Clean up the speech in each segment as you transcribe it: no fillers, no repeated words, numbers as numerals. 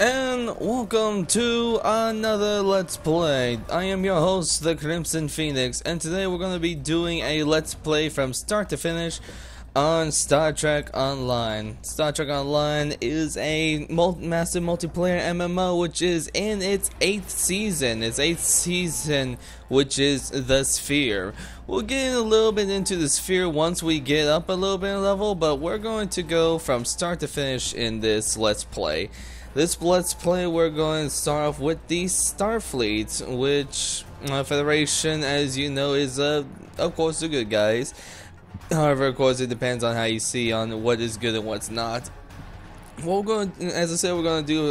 And welcome to another Let's Play. I am your host, the Crimson Phoenix, and today we're going to be doing a Let's Play from start to finish on Star Trek Online. Star Trek Online is a massive multiplayer MMO which is in its 8th season. Its 8th season, which is the Sphere. We'll get a little bit into the Sphere once we get up a little bit in level, but we're going to go from start to finish in this Let's Play. This Let's Play, we're going to start off with the Starfleet, which Federation, as you know, is of course the good guys. However, of course, it depends on how you see on what is good and what's not. What we're going, as I said, we're going to do.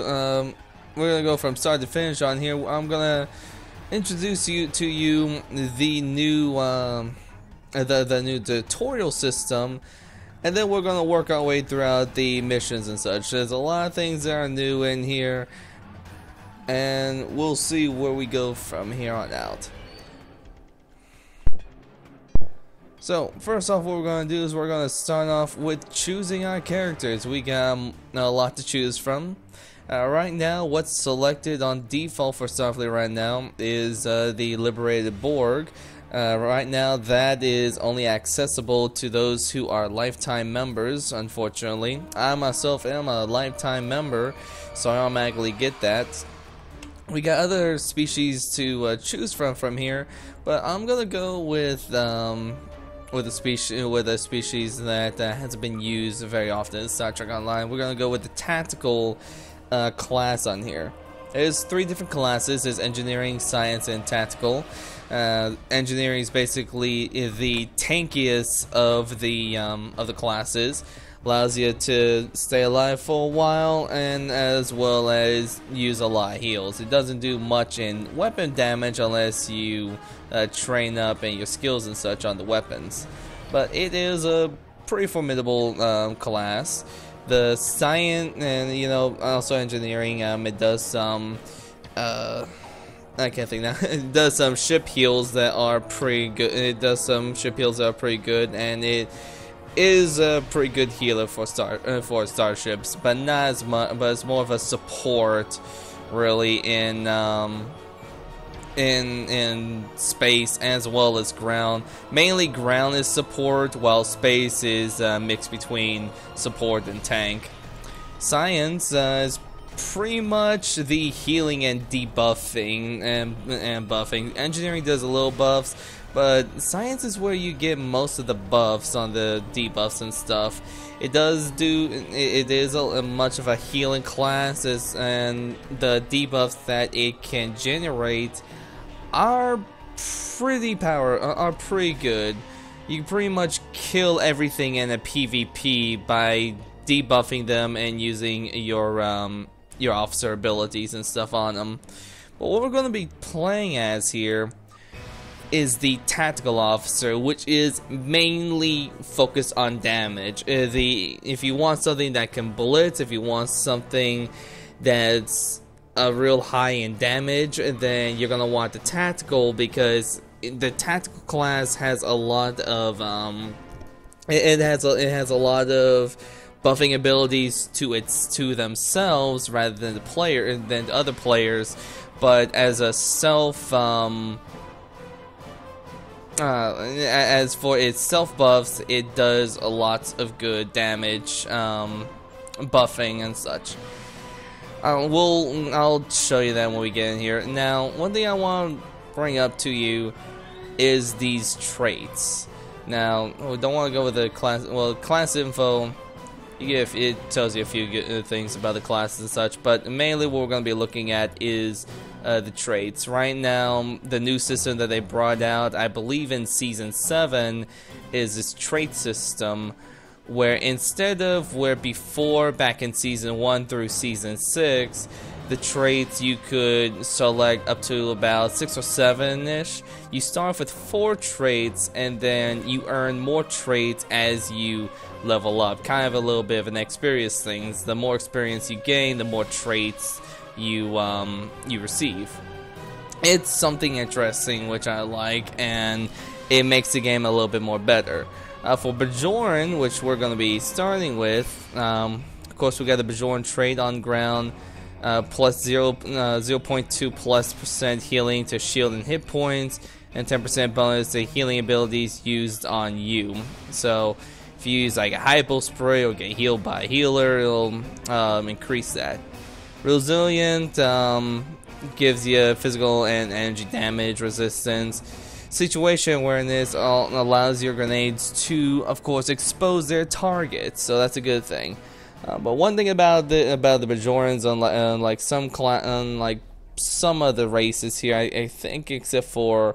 We're going to go from start to finish on here. I'm going to introduce you to the new the new tutorial system. And then we're going to work our way throughout the missions and such. There's a lot of things that are new in here. And we'll see where we go from here on out. So, first off, what we're going to do is we're going to start off with choosing our characters. We got a lot to choose from. Right now, what's selected on default for Starfleet right now is the Liberated Borg. Right now, that is only accessible to those who are lifetime members, unfortunately. I myself am a lifetime member, so I automatically get that. We got other species to choose from here, but I'm gonna go with a species that hasn't been used very often in Star Trek Online. We're gonna go with the tactical class on here. There's 3 different classes. There's engineering, science, and tactical. Engineering is basically the tankiest of the classes. Allows you to stay alive for a while, and as well as use a lot of heals. It doesn't do much in weapon damage unless you train up and your skills and such on the weapons. But it is a pretty formidable class. The science and also engineering, it does some I can't think now. It does some ship heals that are pretty good. And it is a pretty good healer for starships, but not as much. But it's more of a support, really, in space as well as ground. Mainly ground is support, while space is mixed between support and tank. Science is pretty much the healing and debuffing and buffing. Engineering does a little buffs, but science is where you get most of the buffs on the debuffs and stuff. It is much of a healing class, and the debuffs that it can generate are pretty good. You can pretty much kill everything in a PvP by debuffing them and using your officer abilities and stuff on them. But what we're going to be playing as here is the tactical officer, which is mainly focused on damage. If you want something that can blitz, if you want something that's a real high in damage, then you're going to want the tactical, because the tactical class has a lot of it has a lot of buffing abilities to themselves rather than the other players, but as a self as for its self buffs, it does a lot of good damage, buffing and such. I'll show you that when we get in here. Now, one thing I want to bring up to you is these traits. Now, we don't want to go with the class. Well, class info, it tells you a few good things about the classes and such, but mainly what we're going to be looking at is the traits. Right now, the new system that they brought out, I believe in Season 7, is this trait system, where instead of where before, back in Season 1 through Season 6, the traits you could select up to about 6 or 7-ish. You start off with 4 traits, and then you earn more traits as you level up. Kind of a little bit of an experience thing. The more experience you gain, the more traits you receive. It's something interesting which I like, and it makes the game a little bit more better. For Bajoran, which we're going to be starting with, of course we got the Bajoran trait on ground. plus 0.2 plus % healing to shield and hit points, and 10% bonus to healing abilities used on you. So if you use like a hypo spray or get healed by a healer, it'll increase that. Resilient gives you physical and energy damage resistance. Situation awareness allows your grenades to, of course, expose their targets, so that's a good thing. But one thing about the Bajorans, unlike some of the races here, I think, except for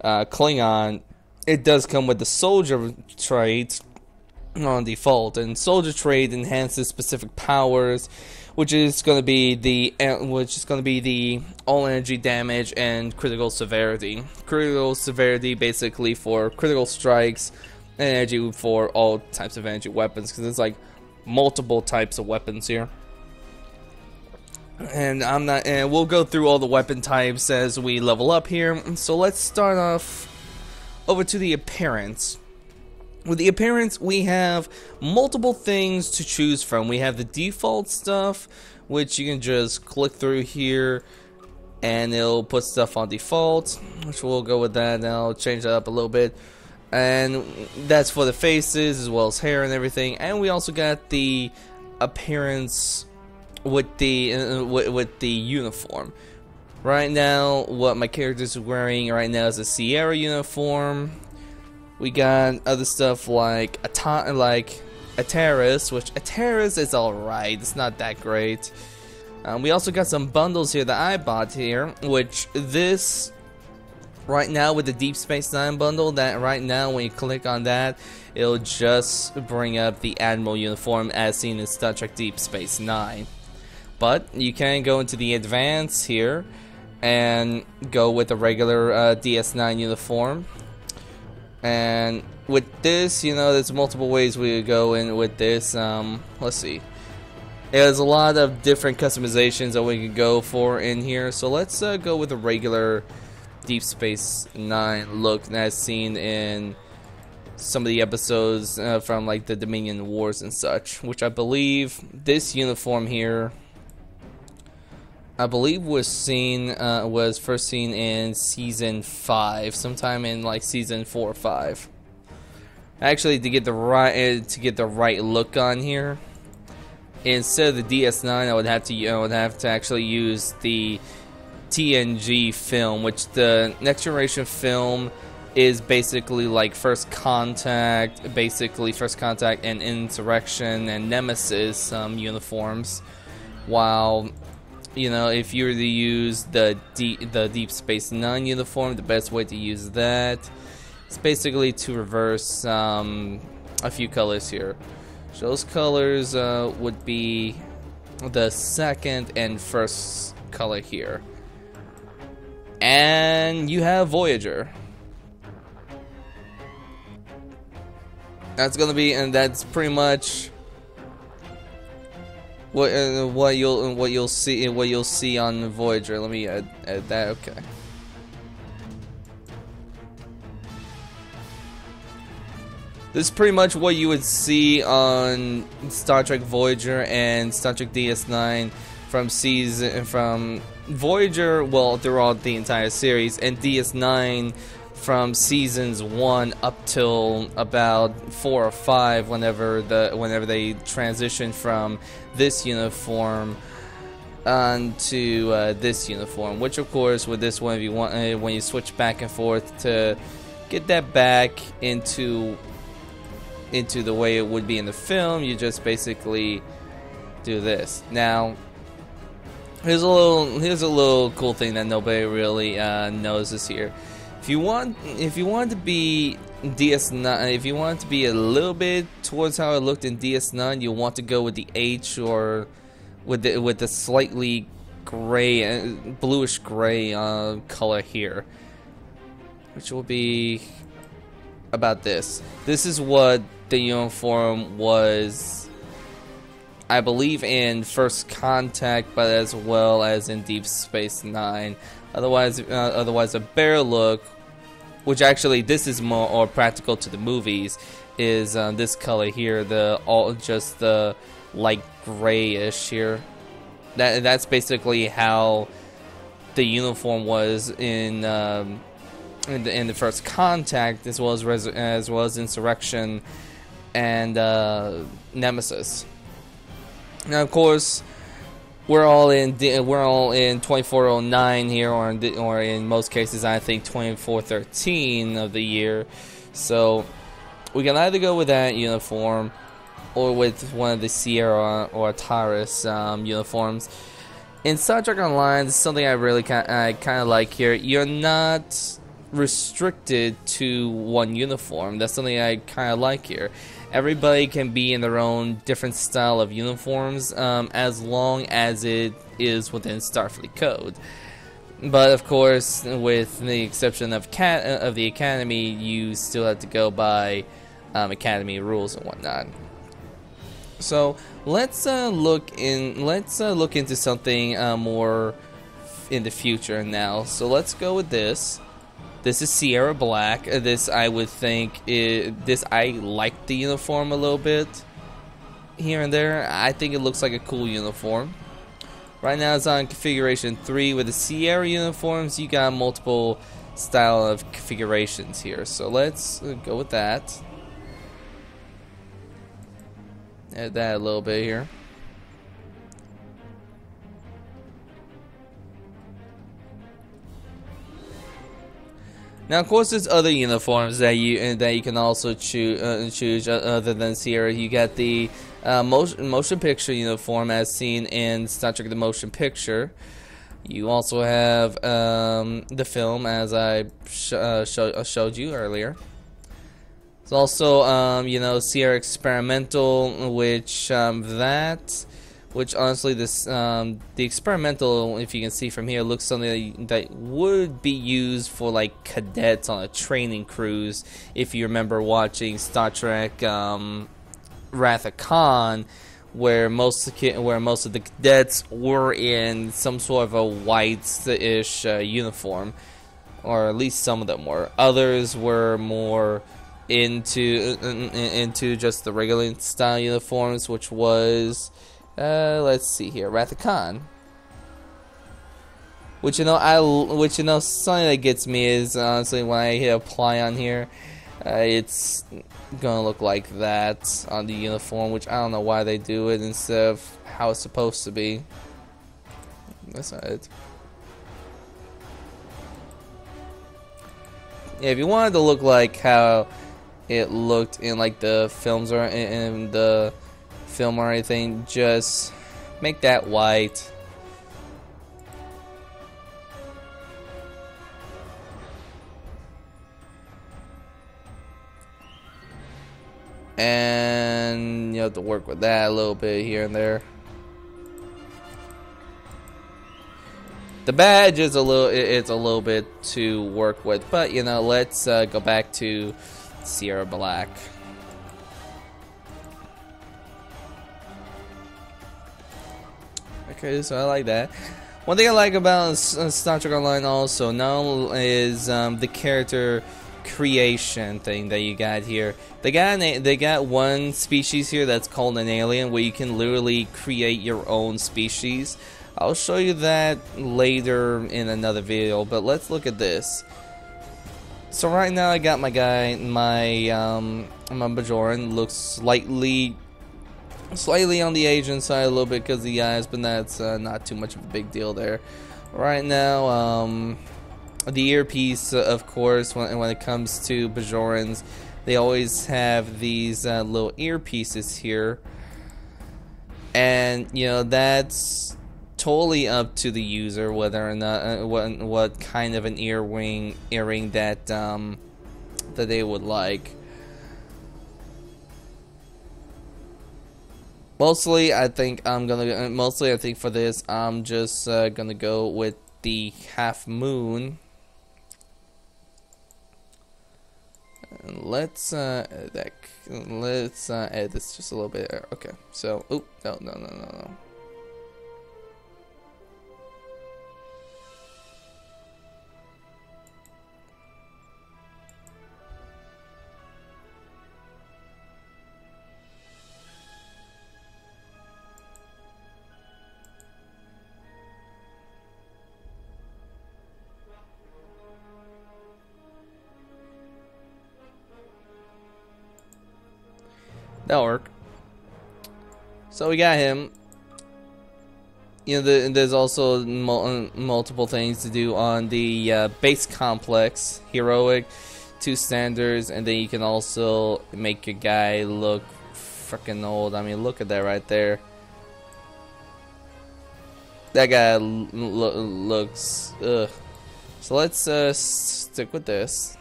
Klingon, it does come with the soldier trait on default, and soldier trait enhances specific powers, which is going to be the all energy damage and critical severity. Critical severity basically for critical strikes, and energy for all types of energy weapons, because it's like multiple types of weapons here. And we'll go through all the weapon types as we level up here. So let's start off over to the appearance. With the appearance, we have multiple things to choose from. We have the default stuff, which you can just click through here and it'll put stuff on default, which we'll go with that. And I'll change that up a little bit. And that's for the faces as well as hair and everything. And we also got the appearance with the uniform. Right now, what my character is wearing right now is a Sierra uniform. We got other stuff like Ataris, which Ataris is alright, it's not that great. We also got some bundles here that I bought here, which this, right now with the Deep Space Nine bundle, that right now when you click on that, it'll just bring up the Admiral uniform as seen in Star Trek Deep Space Nine. But you can go into the Advance here and go with the regular DS9 uniform. And with this, you know, there's multiple ways we could go in with this. Let's see. There's a lot of different customizations that we could go for in here. So let's go with the regular Deep Space Nine look as seen in some of the episodes from like the Dominion Wars and such. Which I believe this uniform here, I believe was first seen in season 5, sometime in like season 4 or 5. Actually, to get the right look on here, instead of the DS9, I would have to actually use the TNG film, which the Next Generation film is basically like First Contact, and Insurrection and Nemesis uniforms, while, you know, if you were to use the Deep Space Nine uniform, the best way to use that is basically to reverse a few colors here. So those colors would be the second and first color here. And you have Voyager. That's gonna be, and that's pretty much what you'll see on Voyager. Let me add that. Okay. This is pretty much what you would see on Star Trek Voyager and Star Trek DS9 from Voyager, well, throughout the entire series, and DS9 from seasons 1 up till about 4 or 5, whenever they transition from this uniform onto this uniform. Which, of course, with this one, if you want, when you switch back and forth to get that back into the way it would be in the film, you just basically do this. Now, here's a little cool thing that nobody really notices here. If you want to be DS9, if you want to be a little bit towards how it looked in DS9, you want to go with the H, or with the slightly gray, bluish gray color here, which will be about this. This is what the uniform was, I believe, in First Contact, but as well as in Deep Space Nine. Otherwise, a better look, which actually this is more practical to the movies, is this color here, just the light grayish here. That's basically how the uniform was in the first Contact, as well as Insurrection and Nemesis. Now, of course, we're all in 2409 here, or in most cases, I think 2413 of the year. So we can either go with that uniform or with one of the Sierra or Taurus uniforms. In Star Trek Online, something I kind of like here. You're not restricted to one uniform. That's something I kind of like here. Everybody can be in their own different style of uniforms, as long as it is within Starfleet code. But of course, with the exception of the Academy, you still have to go by Academy rules and whatnot. So let's look into something more in the future now. So let's go with this. This is Sierra Black. This, I would think, I like the uniform a little bit here and there. I think it looks like a cool uniform. Right now it's on configuration 3. With the Sierra uniforms, you got multiple style of configurations here. So let's go with that. Add that a little bit here. Now, of course, there's other uniforms that you can also choose other than Sierra. You got the motion picture uniform, as seen in Star Trek: The Motion Picture. You also have the film, as I showed you earlier. There's also Sierra Experimental, which honestly, this the experimental, if you can see from here, looks something that would be used for like cadets on a training cruise. If you remember watching Star Trek Wrath of Khan, where most of the cadets were in some sort of a white-ish uniform, or at least some of them were. Others were more into just the regular style uniforms, which was let's see here, Wrath of Khan. Which something that gets me is honestly when I hit apply on here, it's gonna look like that on the uniform, which I don't know why they do it instead of how it's supposed to be. That's not it. Yeah, if you wanted to look like how it looked in like the films or in the film or anything, just make that white. And you have to work with that a little bit here and there. The badge is a little bit to work with, but let's go back to Sierra Black. Okay, so I like that. One thing I like about Star Trek Online also now is the character creation thing that you got here. They got one species here that's called an alien, where you can literally create your own species. I'll show you that later in another video, but let's look at this. So right now I got my Bajoran. Looks slightly on the Asian side a little bit because of the eyes, but that's not too much of a big deal there. Right now, the earpiece, of course, when it comes to Bajorans, they always have these little earpieces here, and that's totally up to the user whether or not what kind of an earring that they would like. Mostly, I think for this, I'm just gonna go with the half moon. And let's edit this just a little bit. Okay, so no. That'll work. So we got him. You know, there's also multiple things to do on the base complex. Heroic, 2 standards, and then you can also make your guy look freaking old. I mean, look at that right there. That guy looks ugh. So let's stick with this.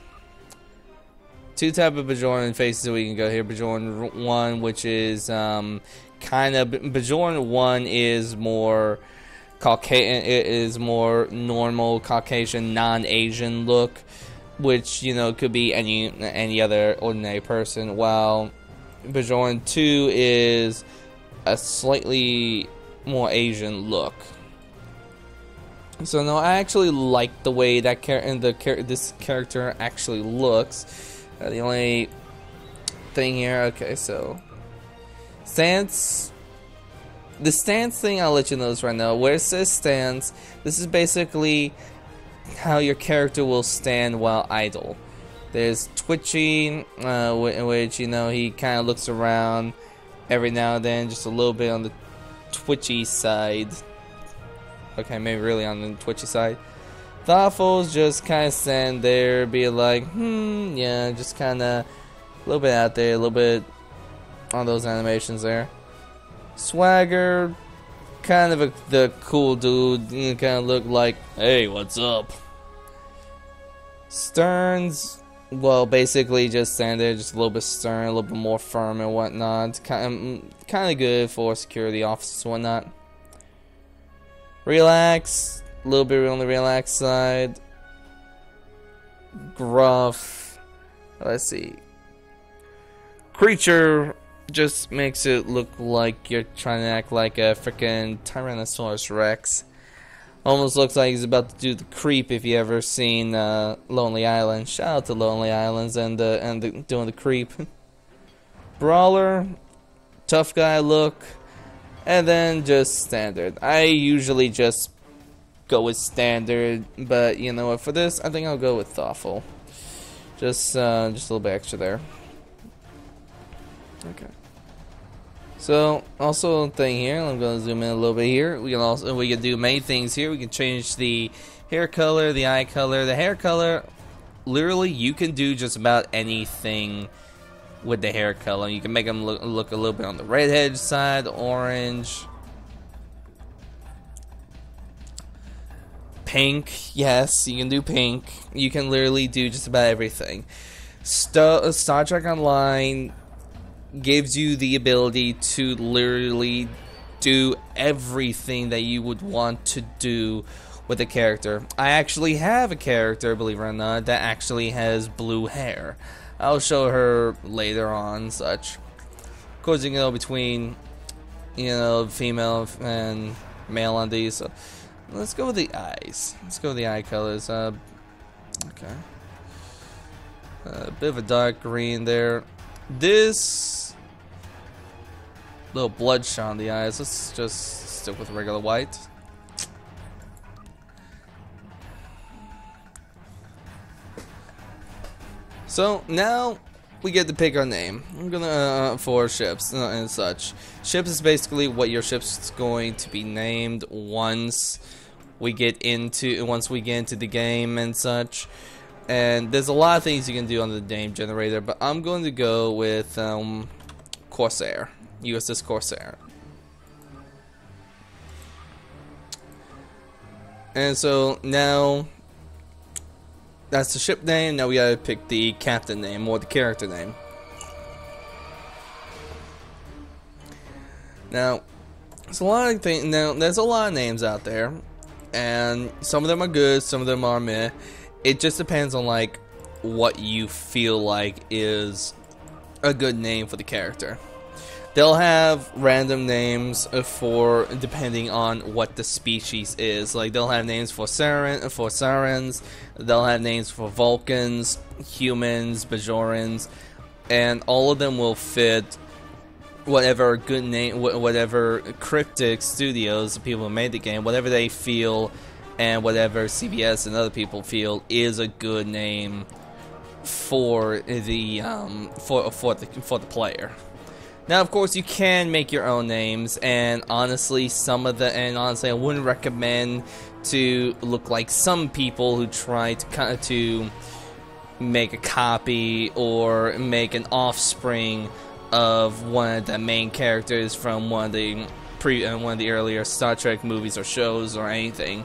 2 type of Bajoran faces we can go here. Bajoran 1, which is kind of Bajoran 1 is more Caucasian. It is more normal Caucasian, non-Asian look, which, you know, could be any other ordinary person. While Bajoran 2 is a slightly more Asian look. So no, I actually like the way that this character actually looks. The only thing here, okay, so stance. The stance thing, I'll let you know this right now. Where it says stance, this is basically how your character will stand while idle. There's twitching, which, you know, he kind of looks around every now and then, just a little bit on the twitchy side. Okay, maybe really on the twitchy side. Thoughtful's just kind of stand there, be like, yeah, just kind of a little bit out there, a little bit on those animations there. Swagger, kind of the cool dude, you know, kind of look like, hey, what's up? Sterns, well, basically just stand there, just a little bit stern, a little bit more firm and whatnot. Kind of good for security officers and whatnot. Relax, a little bit on the relaxed side. Gruff, let's see. Creature just makes it look like you're trying to act like a freaking Tyrannosaurus Rex. Almost looks like he's about to do the creep if you ever seen Lonely Island. Shout out to Lonely Islands and doing the creep. Brawler, tough guy look. And then just standard. I usually just go with standard, but you know what? For this, I think I'll go with thoughtful. Just a little bit extra there. Okay. So also thing here. I'm gonna zoom in a little bit here. We can do many things here. We can change the hair color, the eye color, the hair color. Literally, you can do just about anything with the hair color. You can make them look a little bit on the redhead side, orange, pink. Yes, you can do pink. You can literally do just about everything. Star Trek Online gives you the ability to literally do everything that you would want to do with a character. I actually have a character, believe it or not, that actually has blue hair. I'll show her later on, such. Of course, you can go between, you know, female and male on these. So let's go with the eyes. Let's go with the eye colors. Okay. A bit of a dark green there. This little bloodshot on the eyes. Let's just stick with regular white. So now we get to pick our name. I'm gonna for ships and such. Ships is basically what your ship's going to be named once we get into the game and such. And there's a lot of things you can do on the name generator, but I'm going to go with Corsair, USS Corsair. And so now that's the ship name. Now we gotta pick the captain name or the character name. Now, there's a lot of things. Now, there's a lot of names out there, and some of them are good, some of them are meh. It just depends on like what you feel like is a good name for the character. They'll have random names for depending on what the species is. Like they'll have names for Sarens, they'll have names for Vulcans, humans, Bajorans, and all of them will fit whatever good name, whatever cryptic studios, people who made the game, whatever they feel, and whatever CBS and other people feel is a good name for the for the player. Now, of course, you can make your own names, and honestly, I wouldn't recommend to look like some people who try to make a copy or make an offspring of one of the main characters from one of the earlier Star Trek movies or shows or anything.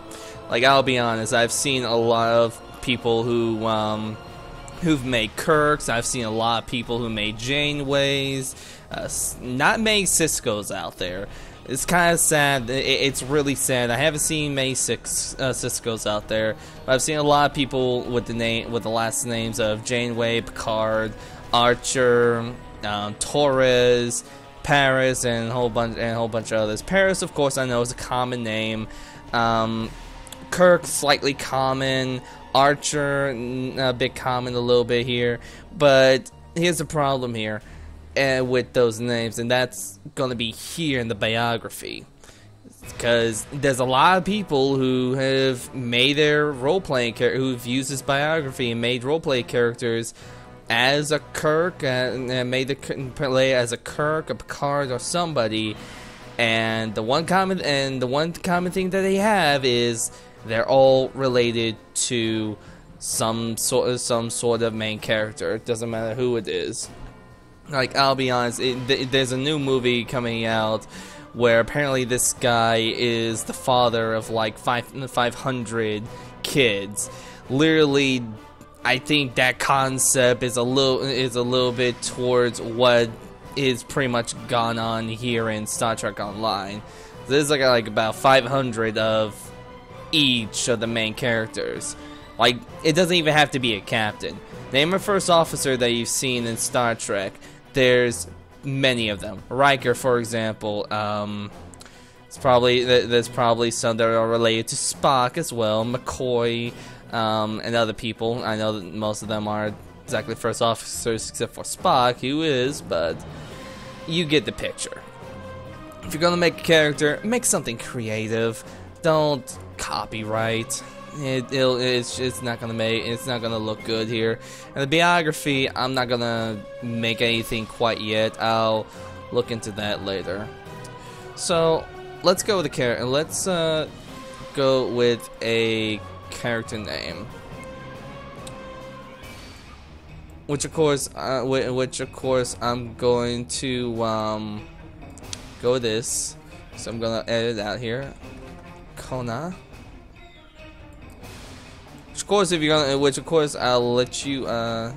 Like, I'll be honest, I've seen a lot of people who've made Kirks. I've seen a lot of people who made Janeways. Not many Cisco's out there. It's kind of sad. It's really sad. I haven't seen many Cisco's out there, but I've seen a lot of people with the last names of Janeway, Picard, Archer, Torres, Paris, and a whole bunch of others. Paris, of course, I know is a common name. Kirk, slightly common. Archer, a bit common a little bit here. But here's the problem here with those names, and that's gonna be here in the biography, because there's a lot of people who have made their role-playing who've used this biography and made role-play characters as a Kirk and made the play as a Kirk, a Picard, or somebody. And the one common thing that they have is they're all related to some sort of main character. It doesn't matter who it is. Like, I'll be honest, there's a new movie coming out where apparently this guy is the father of like 500 kids. Literally, I think that concept is a little bit towards what is pretty much gone on here in Star Trek Online. There's like about 500 of each of the main characters. Like, it doesn't even have to be a captain. Name a first officer that you've seen in Star Trek. There's many of them. Riker, for example. There's probably some that are related to Spock as well. McCoy, and other people. I know that most of them are exactly first officers except for Spock, who is, but you get the picture. If you're gonna make a character, make something creative. Don't copyright. It's not gonna look good here. And the biography, I'm not gonna make anything quite yet. I'll look into that later. So let's go with the character. Let's go with a character name, which of course I'm going to go with this. So I'm gonna edit out here. Kona. Which of course I'll let you I'll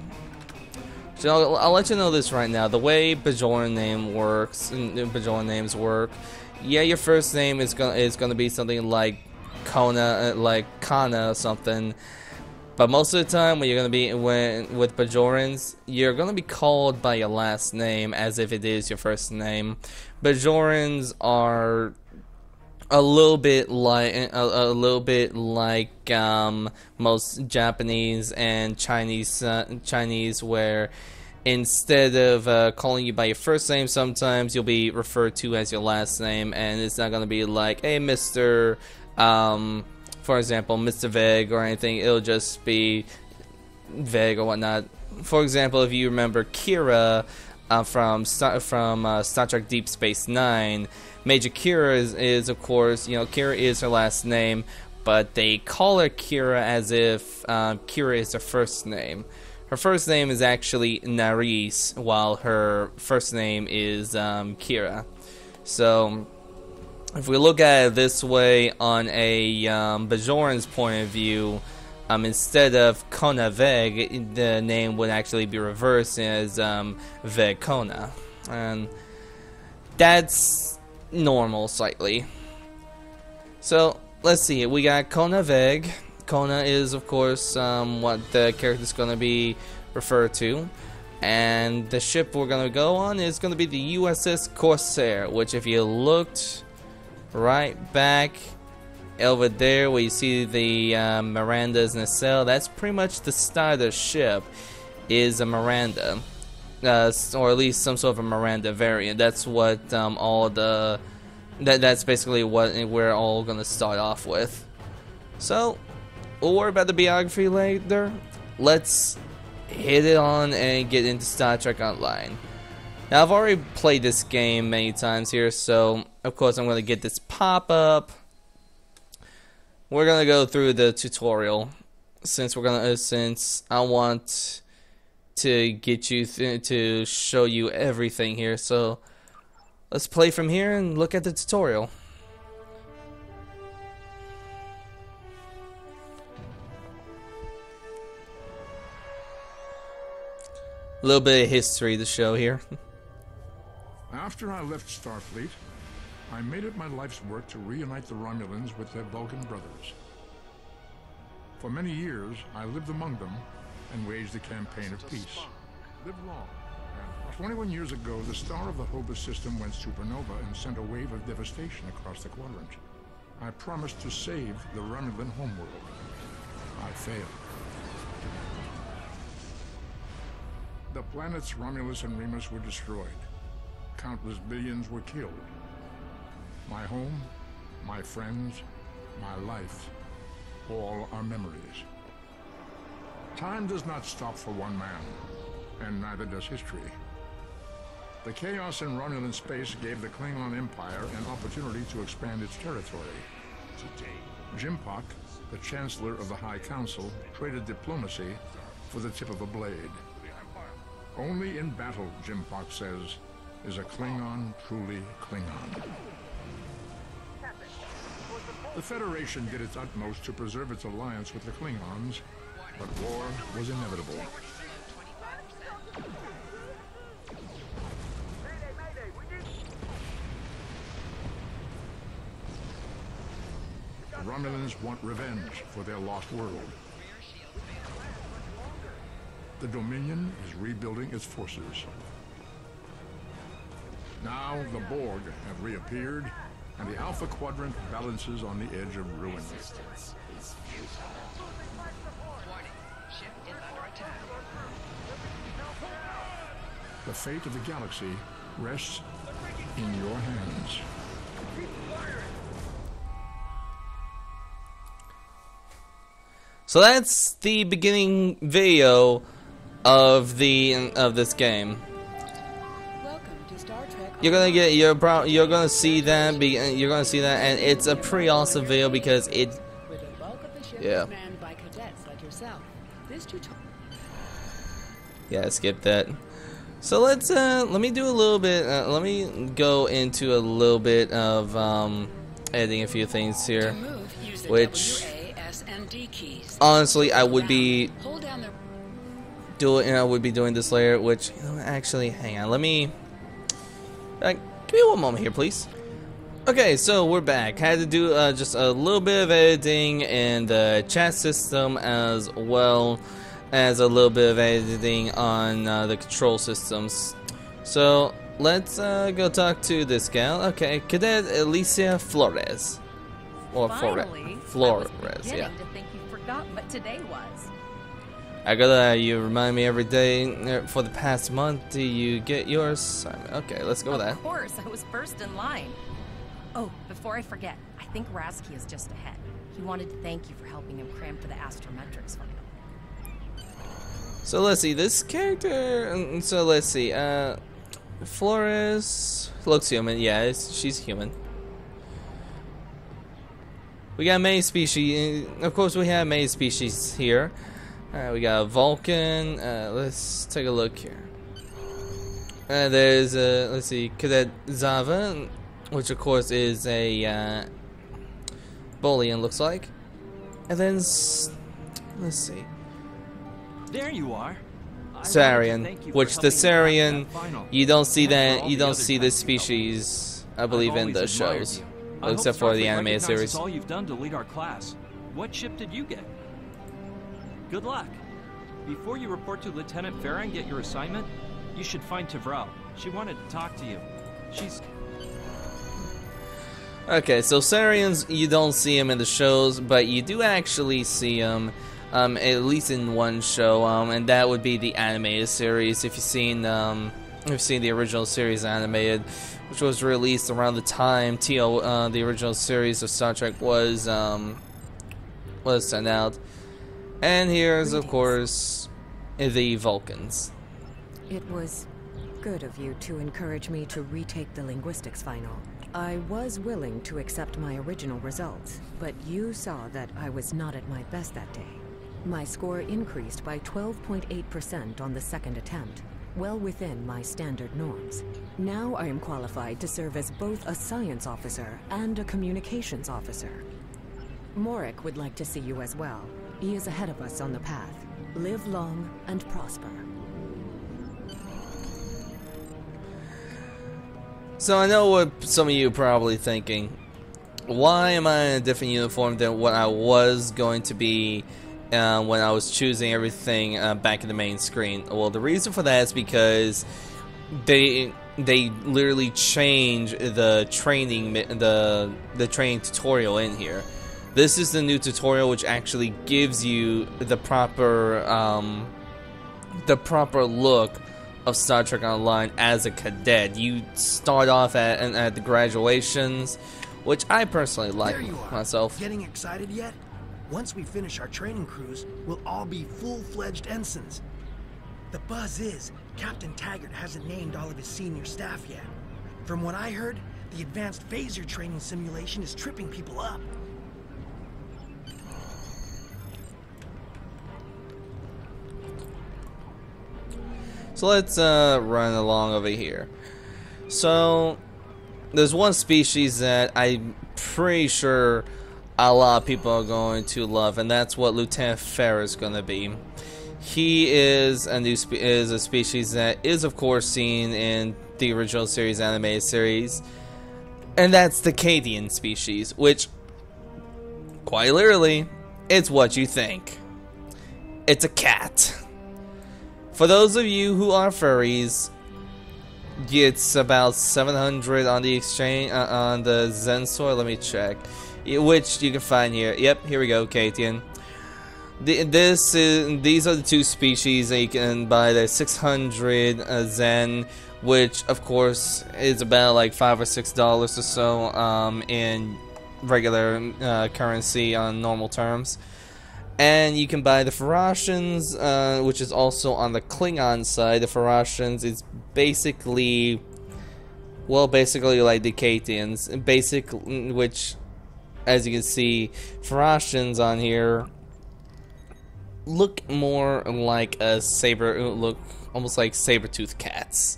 let you know this right now. The way Bajoran names work. Yeah, your first name is gonna be something like Kona, like Kana or something. But most of the time, when you're gonna be with Bajorans, you're gonna be called by your last name as if it is your first name. Bajorans are a little bit like most Japanese and Chinese, where instead of calling you by your first name, sometimes you'll be referred to as your last name, and it's not gonna be like, hey, Mr. For example, Mr. Veg or anything. It'll just be Veg or whatnot. For example, if you remember Kira from Star Trek Deep Space Nine, Major Kira is of course, Kira is her last name, but they call her Kira as if Kira is her first name. Her first name is actually Naris, while her first name is Kira. So if we look at it this way, on a Bajoran's point of view, instead of Kona Veg, the name would actually be reversed as Veg Kona, and that's normal slightly. So let's see, we got Kona Veg. Kona is of course what the character is going to be referred to, and the ship we're going to go on is going to be the USS Corsair, which if you looked right back over there where you see the Miranda's nacelle, that's pretty much the start of the ship, is a Miranda, or at least some sort of a Miranda variant. That's what that's basically what we're all gonna start off with. So we'll worry about the biography later. Let's hit it on and get into Star Trek Online. Now, I've already played this game many times here, so of course I'm going to get this pop-up. We're going to go through the tutorial since I want to get you to show you everything here. So let's play from here and look at the tutorial. A little bit of history to show here. After I left Starfleet, I made it my life's work to reunite the Romulans with their Vulcan brothers. For many years, I lived among them and waged a campaign of peace. Live long. 21 years ago, the star of the Hobus system went supernova and sent a wave of devastation across the quadrant. I promised to save the Romulan homeworld. I failed. The planets Romulus and Remus were destroyed. Countless billions were killed. My home, my friends, my life, all are memories. Time does not stop for one man, and neither does history. The chaos in Romulan space gave the Klingon Empire an opportunity to expand its territory. Jimpak, the Chancellor of the High Council, traded diplomacy for the tip of a blade. Only in battle, Jimpak says, is a Klingon truly Klingon. The Federation did its utmost to preserve its alliance with the Klingons, but war was inevitable. The Romulans want revenge for their lost world. The Dominion is rebuilding its forces. Now the Borg have reappeared, and the Alpha Quadrant balances on the edge of ruin. The fate of the galaxy rests in your hands. So that's the beginning video of this game. You're gonna see that, and it's a pretty awesome video because it, yeah. Yeah, skip that. So let me do a little bit. Let me go into a little bit of editing a few things here, which honestly I would be doing this later. Which actually, hang on, let me. Give me one moment here, please. Okay, so we're back. Had to do just a little bit of editing in the chat system, as well as a little bit of editing on the control systems. So let's go talk to this gal. Okay, Cadet Alicia Flores, or Flores. Yeah. To think you forgot what today was. I gotta, you remind me every day for the past month. Do you get your assignment? Okay, let's go with that. Of course, I was first in line. Oh, before I forget, I think Rasky is just ahead. He wanted to thank you for helping him cram for the astrometrics final. So let's see, this character, so let's see, Flores looks human. Yeah, she's human. We got many species, of course we have many species here. We got a Vulcan. Let's take a look here. There's let's see, Cadet Zava, which of course is a Bolian, looks like. And then let's see, there you are. Sarian, which the Sarian, you don't see that, you don't see this species, I believe, in the shows, except for the animated series. All you've done to lead our class. What ship did you get? Good luck. Before you report to Lieutenant Farah and get your assignment, you should find Tavrel. She wanted to talk to you. She's... Okay, so Sarians, you don't see him in the shows, but you do actually see him, at least in one show, and that would be the animated series. If you've seen the original series animated, which was released around the time the original series of Star Trek was sent out. And here's, of course, the Vulcans. It was good of you to encourage me to retake the linguistics final. I was willing to accept my original results, but you saw that I was not at my best that day. My score increased by 12.8% on the second attempt, well within my standard norms. Now I am qualified to serve as both a science officer and a communications officer. Morik would like to see you as well. He is ahead of us on the path. Live long and prosper. So I know what some of you are probably thinking. Why am I in a different uniform than what I was going to be when I was choosing everything back in the main screen? Well, the reason for that is because they literally changed the training training tutorial in here. This is the new tutorial which actually gives you the proper look of Star Trek Online as a cadet. You start off at the graduations, which I personally like there you are. myself. Getting excited yet? Once we finish our training cruise, we'll all be full-fledged ensigns. The buzz is, Captain Taggart hasn't named all of his senior staff yet. From what I heard, the advanced phaser training simulation is tripping people up. So let's run along over here. So there's one species that I'm pretty sure a lot of people are going to love, and that's what Lieutenant Farah is going to be. He is a species that is of course seen in the original series, animated series, and that's the Cadian species, which quite literally, it's what you think. It's a cat. For those of you who are furries, it's about 700 on the exchange on the Zensor. Let me check, which you can find here. Yep, here we go, Cadian. These are the two species that you can buy. The 600 Zen, which of course is about like $5 or $6 or so in regular currency on normal terms. And you can buy the Farashans, which is also on the Klingon side. The Farashans is basically like the Catians, which, as you can see, Farashans on here look more like a look almost like saber-toothed cats.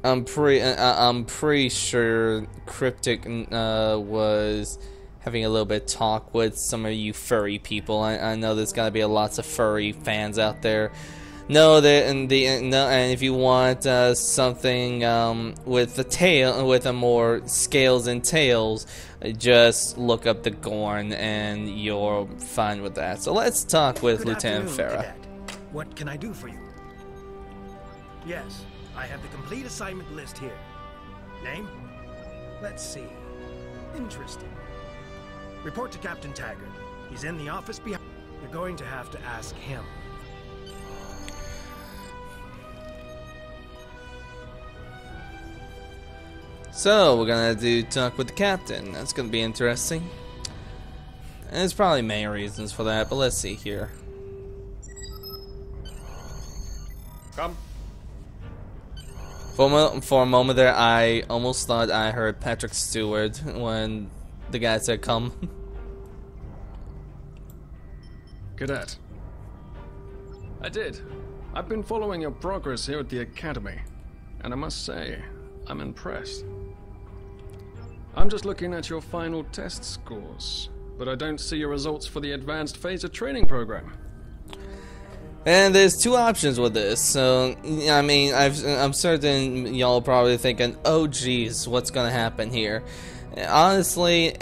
I'm pretty sure Cryptic was having a little bit of talk with some of you furry people. I know there's gonna be lots of furry fans out there. And if you want something with the tail, with a more scales and tails, just look up the Gorn and you're fine with that. So let's talk with Lieutenant Farah. Cadet. What can I do for you? Yes, I have the complete assignment list here. Name? Let's see. Interesting. Report to Captain Taggart. He's in the office behind. You're going to have to ask him. So we're gonna talk with the captain. That's gonna be interesting. And there's probably many reasons for that, but let's see here. Come. For a moment there, I almost thought I heard Patrick Stewart when the guy said come. Cadet. I did. I've been following your progress here at the Academy, and I must say, I'm impressed. I'm just looking at your final test scores, but I don't see your results for the Advanced Phaser Training Program. And there's two options with this. So, I mean, I'm certain y'all are probably thinking, oh geez, what's gonna happen here? Honestly,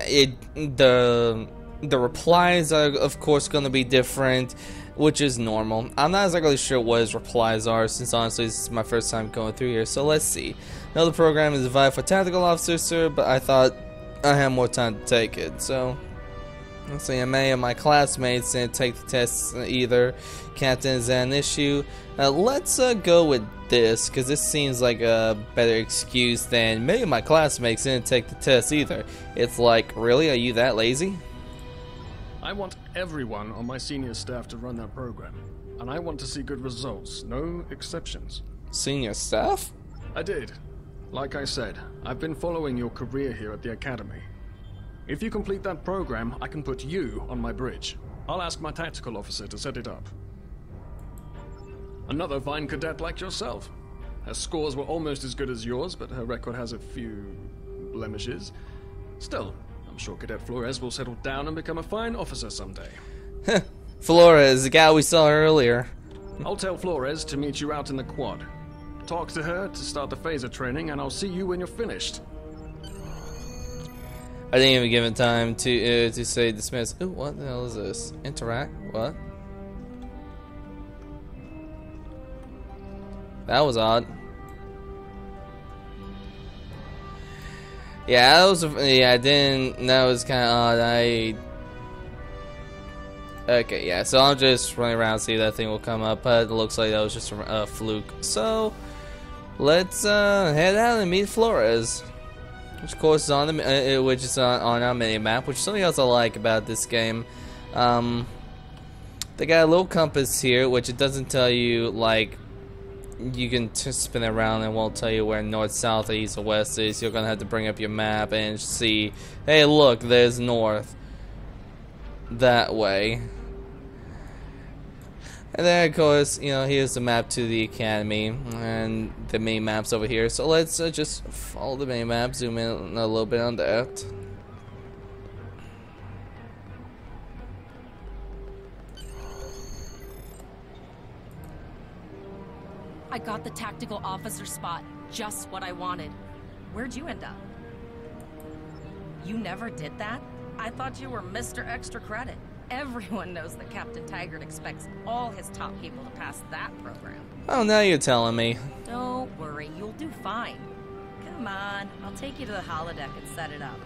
the replies are of course gonna be different, which is normal. I'm not exactly sure what his replies are, since honestly this is my first time going through here, so let's see. Now the program is divided for tactical officers, sir, but I thought I had more time to take it, so let's see. Many of my classmates didn't take the tests either. Captain, is that an issue? Let's go with this, because this seems like a better excuse than many of my classmates didn't take the test either. It's like, really? Are you that lazy? I want everyone on my senior staff to run that program. and I want to see good results, no exceptions. Senior staff? I did. Like I said, I've been following your career here at the Academy. If you complete that program, I can put you on my bridge. I'll ask my tactical officer to set it up. Another fine cadet like yourself. Her scores were almost as good as yours, but her record has a few blemishes. Still, I'm sure Cadet Flores will settle down and become a fine officer someday. Flores, the guy we saw earlier. I'll tell Flores to meet you out in the quad. Talk to her to start the phaser training, and I'll see you when you're finished. I didn't even give him time to say dismiss. Ooh, what the hell is this? Interact? What? That was odd. Yeah, that was. Yeah, I didn't. That was kind of odd. Okay, yeah. So I'm just running around, see if that thing will come up, but it looks like that was just a fluke. So let's head out and meet Flores. Which of course is on the which is on our mini map, which is something else I like about this game. They got a little compass here, which it doesn't tell you, like, you can spin around and won't tell you where north, south, east, or west is. You're gonna have to bring up your map and see, hey, look, there's north that way. And then, of course, you know, here's the map to the academy, and the main map's over here. So let's just follow the main map, zoom in a little bit on that. I got the tactical officer spot. Just what I wanted. Where'd you end up? You never did that? I thought you were Mr. Extra Credit. Everyone knows that Captain Taggart expects all his top people to pass that program. Oh, now you're telling me. Don't worry, you'll do fine. Come on, I'll take you to the holodeck and set it up.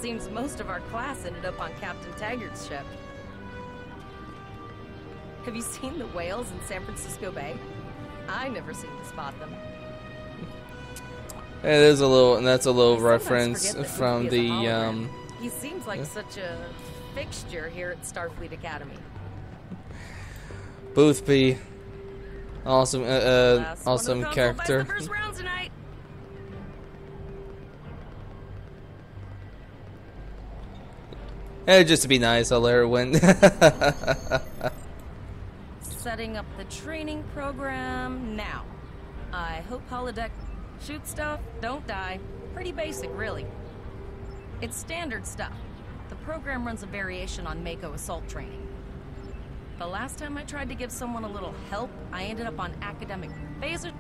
Seems most of our class ended up on Captain Taggart's ship. Have you seen the whales in San Francisco Bay? I never seem to spot them. It is a little, and that's a little I reference forget that from Goofy is a the hologram. He seems like such a fixture here at Starfleet Academy. Boothby. Awesome, Last one awesome of the character. the first round tonight. Just to be nice, I'll let her win. Setting up the training program now. I hope holodeck shoot stuff, don't die. Pretty basic, really. It's standard stuff. The program runs a variation on Mako assault training. The last time I tried to give someone a little help, I ended up on academic phaser.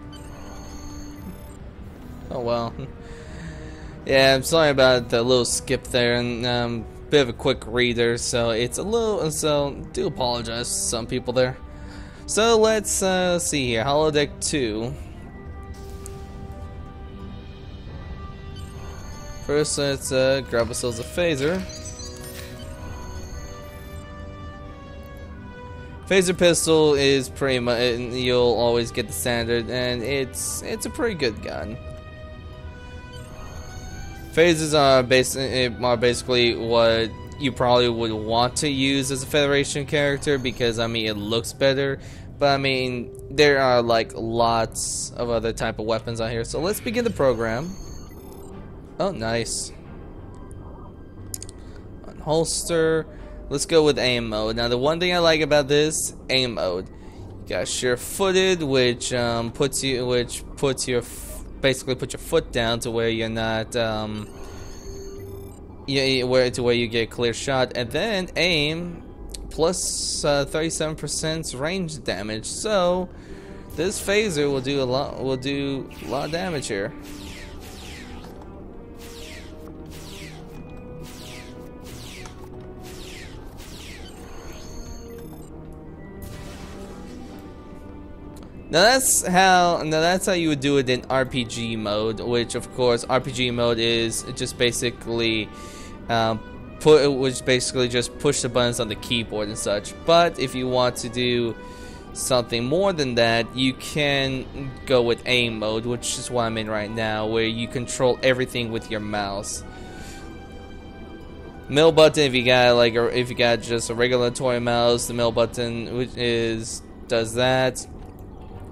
Oh well. Yeah, I'm sorry about the little skip there, and bit of a quick reader, so it's a little. So do apologize to some people there. So let's see here, holodeck 2. First, let's grab ourselves a phaser. Phaser pistol is pretty much, you'll always get the standard, and it's a pretty good gun. Phasers are basically what you probably would want to use as a Federation character, because I mean it looks better, but I mean there are like lots of other type of weapons out here. So let's begin the program. Oh, nice. Unholster. Let's go with aim mode. Now, the one thing I like about this aim mode, you got sure-footed, which puts your basically put your foot down to where you're not to where you get a clear shot, and then aim plus 37% range damage. So this phaser will do a lot of damage here. Now that's how you would do it in RPG mode, which of course RPG mode is just basically just push the buttons on the keyboard and such. But if you want to do something more than that, you can go with aim mode, which is what I'm in right now, where you control everything with your mouse. Middle button if you got like if you got just a regulatory mouse, the middle button does that.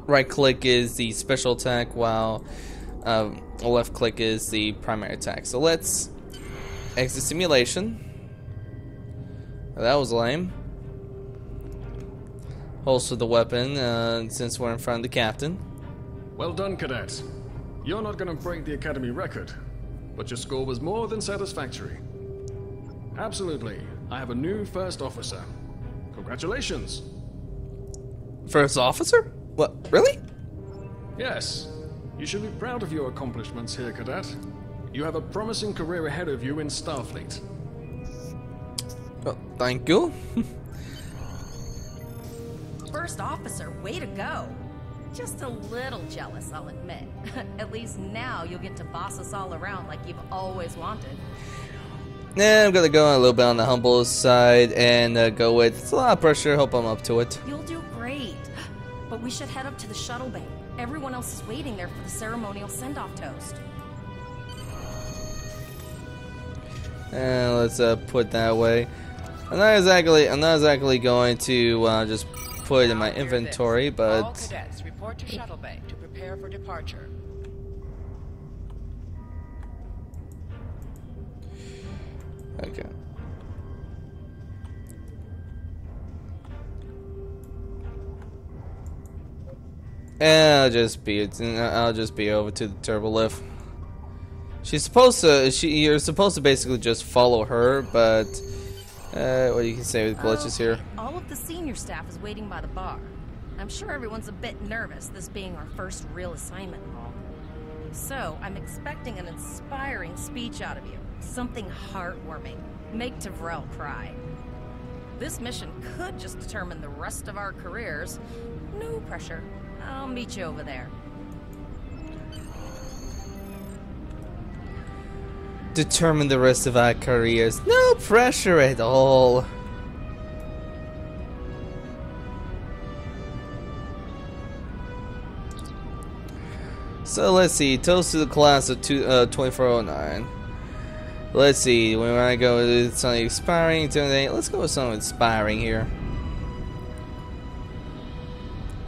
Right click is the special attack, while left click is the primary attack. So let's exit simulation. That was lame. Holster the weapon since we're in front of the captain. Well done, cadets. You're not going to break the academy record, but your score was more than satisfactory. Absolutely, I have a new first officer. Congratulations. First officer? What? Really? Yes, you should be proud of your accomplishments here, cadet. You have a promising career ahead of you in Starfleet. Well, thank you. First officer, way to go. Just a little jealous, I'll admit. At least now you'll get to boss us all around like you've always wanted. I'm gonna go a little bit on the humble side and go with it's a lot of pressure. Hope I'm up to it. You'll do great. But we should head up to the shuttle bay. Everyone else is waiting there for the ceremonial send-off toast. Let's put it that way. I'm not exactly going to just put it in my inventory, but all cadets report to shuttle bay to prepare for departure. okay. And I'll just be over to the turbo lift. You're supposed to basically just follow her, but what do you can say with glitches here? All of the senior staff is waiting by the bar. I'm sure everyone's a bit nervous, this being our first real assignment and all. So, I'm expecting an inspiring speech out of you. Something heartwarming. Make Tavrel cry. This mission could just determine the rest of our careers. No pressure. I'll meet you over there. Determine the rest of our careers. No pressure at all. So let's see. Toast to the class of 2409. Let's see. We want to go with something expiring. Let's go with something inspiring here.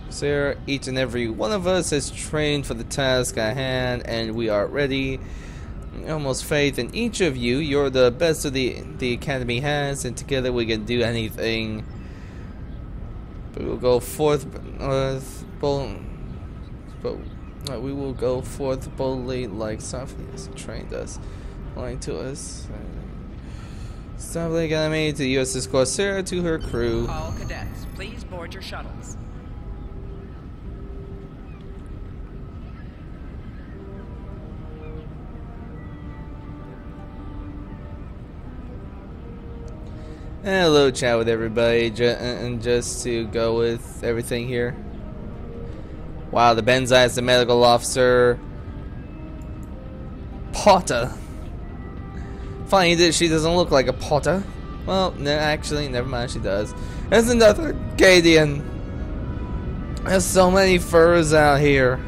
Sir, each and every one of us has trained for the task at hand, and we are ready. Almost faith in each of you. You're the best of the academy has, and together we can do anything. But we'll go forth, we will go forth boldly, like Starfleet has trained us, lying to us. Starfleet Academy to USS Corsair to her crew. All cadets, please board your shuttles. Hello, chat with everybody, and just to go with everything here. Wow, the Benzai is the medical officer. Potter. Funny that she doesn't look like a Potter. Well, no, actually, never mind, she does. There's another Gadian. There's so many furs out here.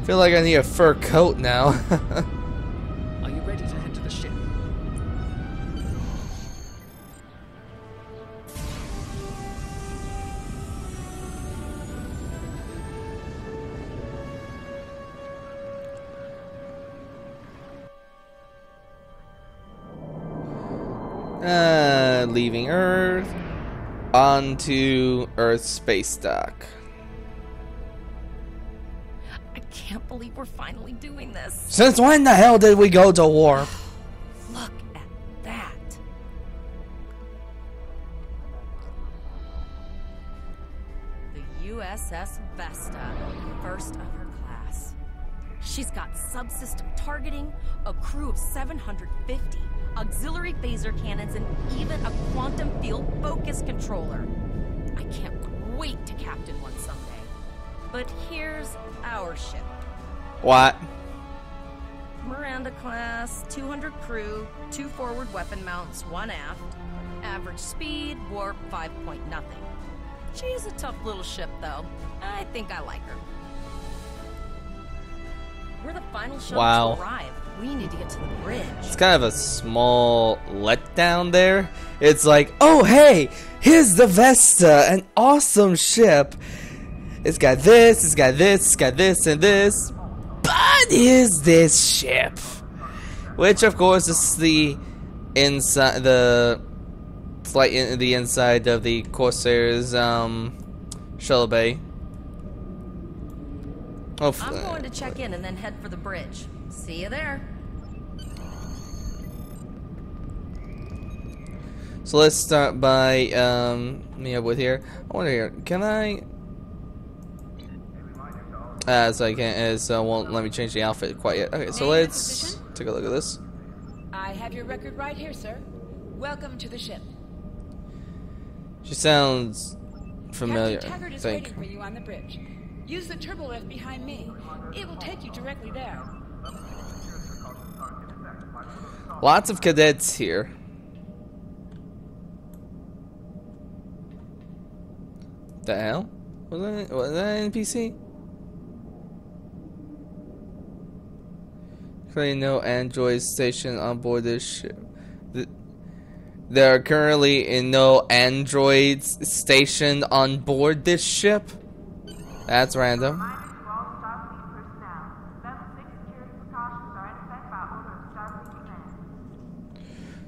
Feel like I need a fur coat now. Are you ready to head to the ship? Leaving Earth onto Earth space dock. I can't believe we're finally doing this. Since when the hell did we go to warp? Look at that. The USS Vesta, first of her class. She's got subsystem targeting, a crew of 750, auxiliary phaser cannons, and even a quantum field focus controller. I can't wait to captain one someday. But here's our ship. What? Miranda class, 200 crew, 2 forward weapon mounts, 1 aft. Average speed, warp 5 point nothing. She's a tough little ship, though. I think I like her. We're the final shuttle Wow. to arrive. We need to get to the bridge. It's kind of a small letdown there. It's like, oh hey, here's the Vesta, an awesome ship. It's got this, it's got this, it's got this and this. But here's this ship, which of course is the inside, the inside of the Corsair's shuttle bay. I'm going to check in and then head for the bridge. See you there. So let's start by me up with here. I wonder here, can I? So I can't. So won't let me change the outfit quite yet. Okay, so let's take a look at this. I have your record right here, sir. Welcome to the ship. She sounds familiar. Captain Taggart is waiting for you on the bridge. Use the turbo lift behind me. It will take you directly there. Lots of cadets here. The hell? Was that an NPC? Currently no androids stationed on board this ship. There are currently no androids stationed on board this ship? That's random.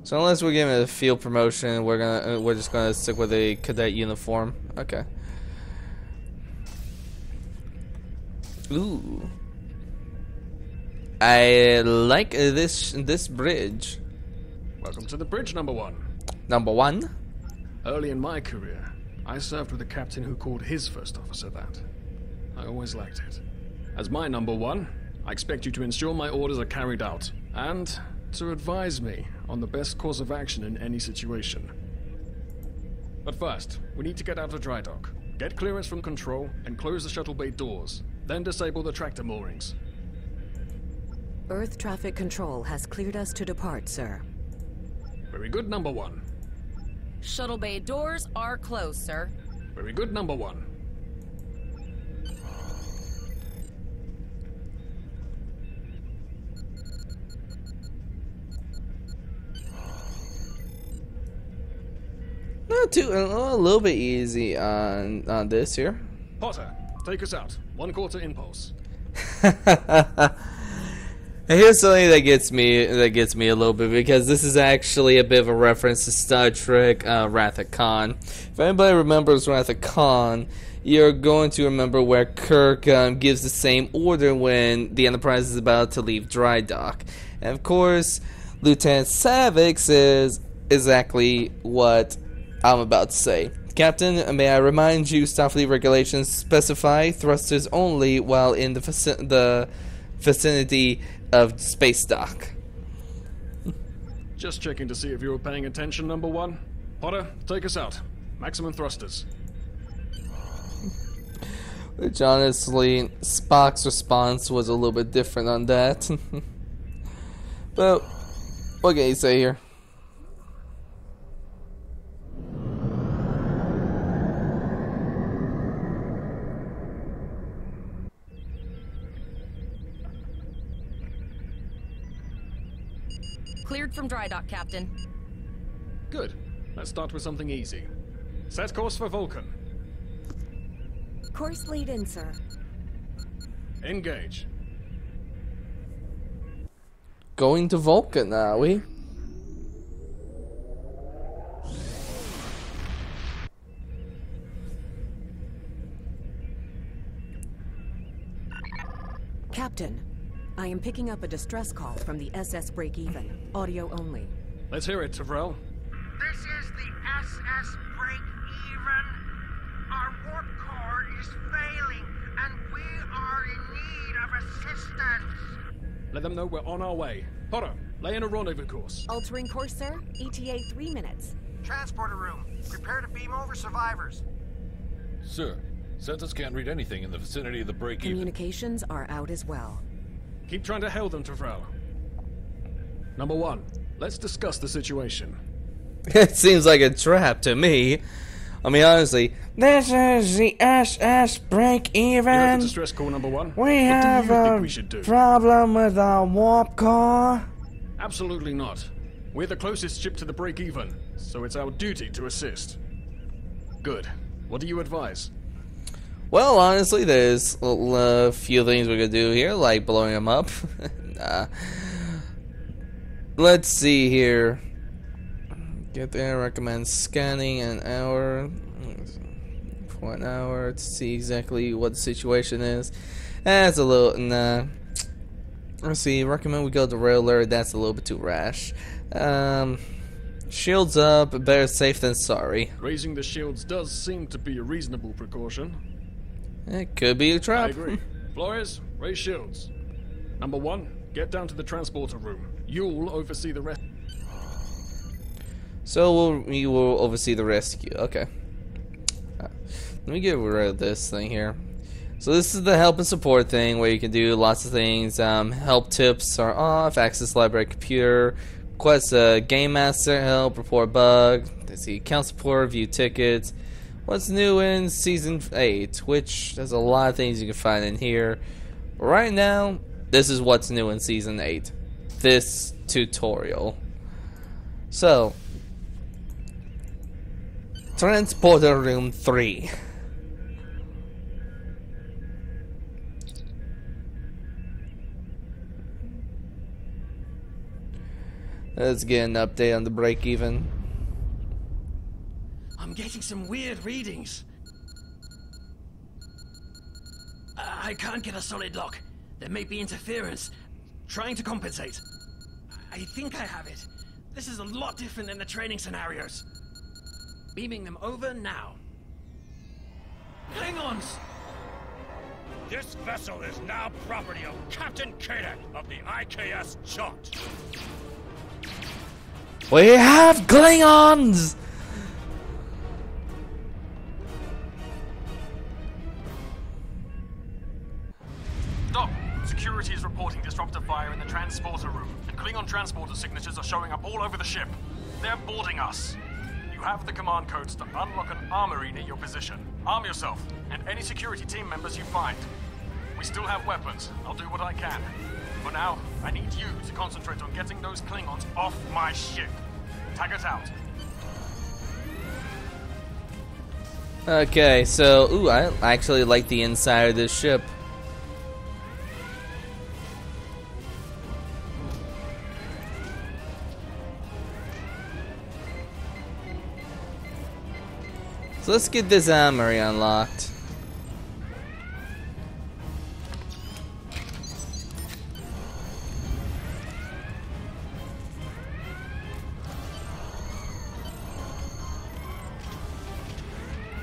So unless we're giving it a field promotion, we're just gonna stick with a cadet uniform. Okay. Ooh. I like this bridge. Welcome to the bridge, number one. Number one? Early in my career, I served with a captain who called his first officer that. I always liked it. As my number one, I expect you to ensure my orders are carried out, and to advise me on the best course of action in any situation. But first, we need to get out of dry dock, get clearance from control, and close the shuttle bay doors, then disable the tractor moorings. Earth traffic control has cleared us to depart, sir. Very good, number one. Shuttle bay doors are closed, sir. Very good, number one. Not too, a little bit easy on this here. Potter, take us out. 1/4 impulse. And here's something that gets me a little bit, because this is actually a bit of a reference to Star Trek Wrath of Khan. If anybody remembers Wrath of Khan, you're going to remember where Kirk gives the same order when the Enterprise is about to leave dry dock. And of course, Lieutenant Savick says exactly what I'm about to say. Captain, may I remind you, Starfleet regulations specify thrusters only while in the vicinity of space dock. Just checking to see if you were paying attention, number one. Potter, take us out. Maximum thrusters. Which honestly, Spock's response was a little bit different on that. But what can you say here? Cleared from dry dock, Captain. Good. Let's start with something easy. Set course for Vulcan. Course lead in, sir. Engage. Going to Vulcan, are we? Captain, I am picking up a distress call from the SS Break-Even. Audio only. Let's hear it, Tavrel. This is the SS Break-Even. Our warp core is failing, and we are in need of assistance. Let them know we're on our way. Potter, lay in a rendezvous course. Altering course, sir. ETA 3 minutes. Transporter room. Prepare to beam over survivors. Sir, Cetus can't read anything in the vicinity of the break-even. Communications are out as well. Keep trying to hail them, Tavrel. Number one, let's discuss the situation. It seems like a trap to me. I mean, honestly, this is the SS break You're at even. distress call number 1. We What have do you think a we should do? problem with our warp core. Absolutely not. We're the closest ship to the break-even, so it's our duty to assist. Good. What do you advise? Well, honestly, there's a few things we could do here, like blowing them up. Nah. Let's see here. Get there. Recommend scanning an hour for an hour to see exactly what the situation is. That's a little nah. Let's see. Recommend we go to Railer. That's a little bit too rash. Shields up. Better safe than sorry. Raising the shields does seem to be a reasonable precaution. It could be a trap. I agree. Flores, raise shields. Number 1, get down to the transporter room. You'll oversee the rest. So we will oversee the rescue. Okay. Let me get rid of this thing here. So this is the help and support thing where you can do lots of things. Help tips are off. Access library computer. Request game master help. Report bug. Let's see. Account support. View tickets. What's new in season 8? Which there's a lot of things you can find in here. But right now, this is what's new in season 8. This tutorial. So, transporter room 3. Let's get an update on the break even. I'm getting some weird readings. I can't get a solid lock. There may be interference. Trying to compensate. I think I have it. This is a lot different than the training scenarios. Beaming them over now. Klingons! This vessel is now property of Captain Cadet of the IKS Jaunt. We have Klingons! Stop! Security is reporting disruptor fire in the transporter room, and Klingon transporter signatures are showing up all over the ship. They're boarding us. You have the command codes to unlock an armory near your position. Arm yourself, and any security team members you find. We still have weapons. I'll do what I can. For now, I need you to concentrate on getting those Klingons off my ship. Taggart out. Okay, so, ooh, I actually like the inside of this ship. So let's get this armory unlocked.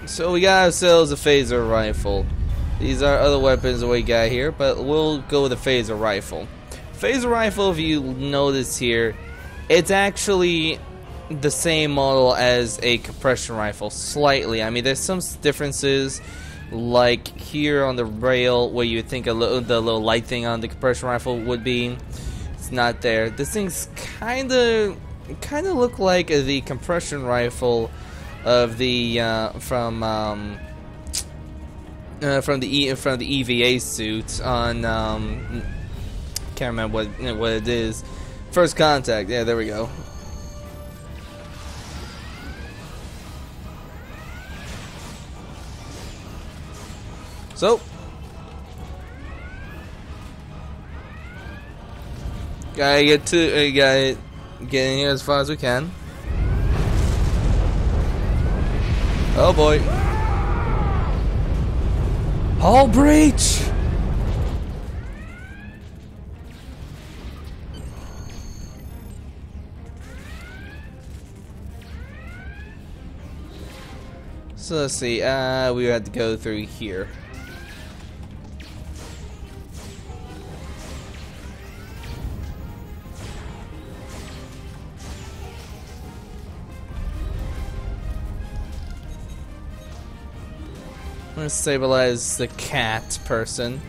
So we got ourselves a phaser rifle. These are other weapons that we got here, but we'll go with a phaser rifle. Phaser rifle, if you notice here, it's actually the same model as a compression rifle, slightly. I mean, there's some differences, like here on the rail where you would think the little light thing on the compression rifle would be. It's not there. This thing's kind of look like the compression rifle of the from the EVA suit on can't remember what it is. First Contact. Yeah, there we go. So, gotta get in here as far as we can. Oh boy! Hull breach! So let's see. We have to go through here. Let's stabilize the cat person.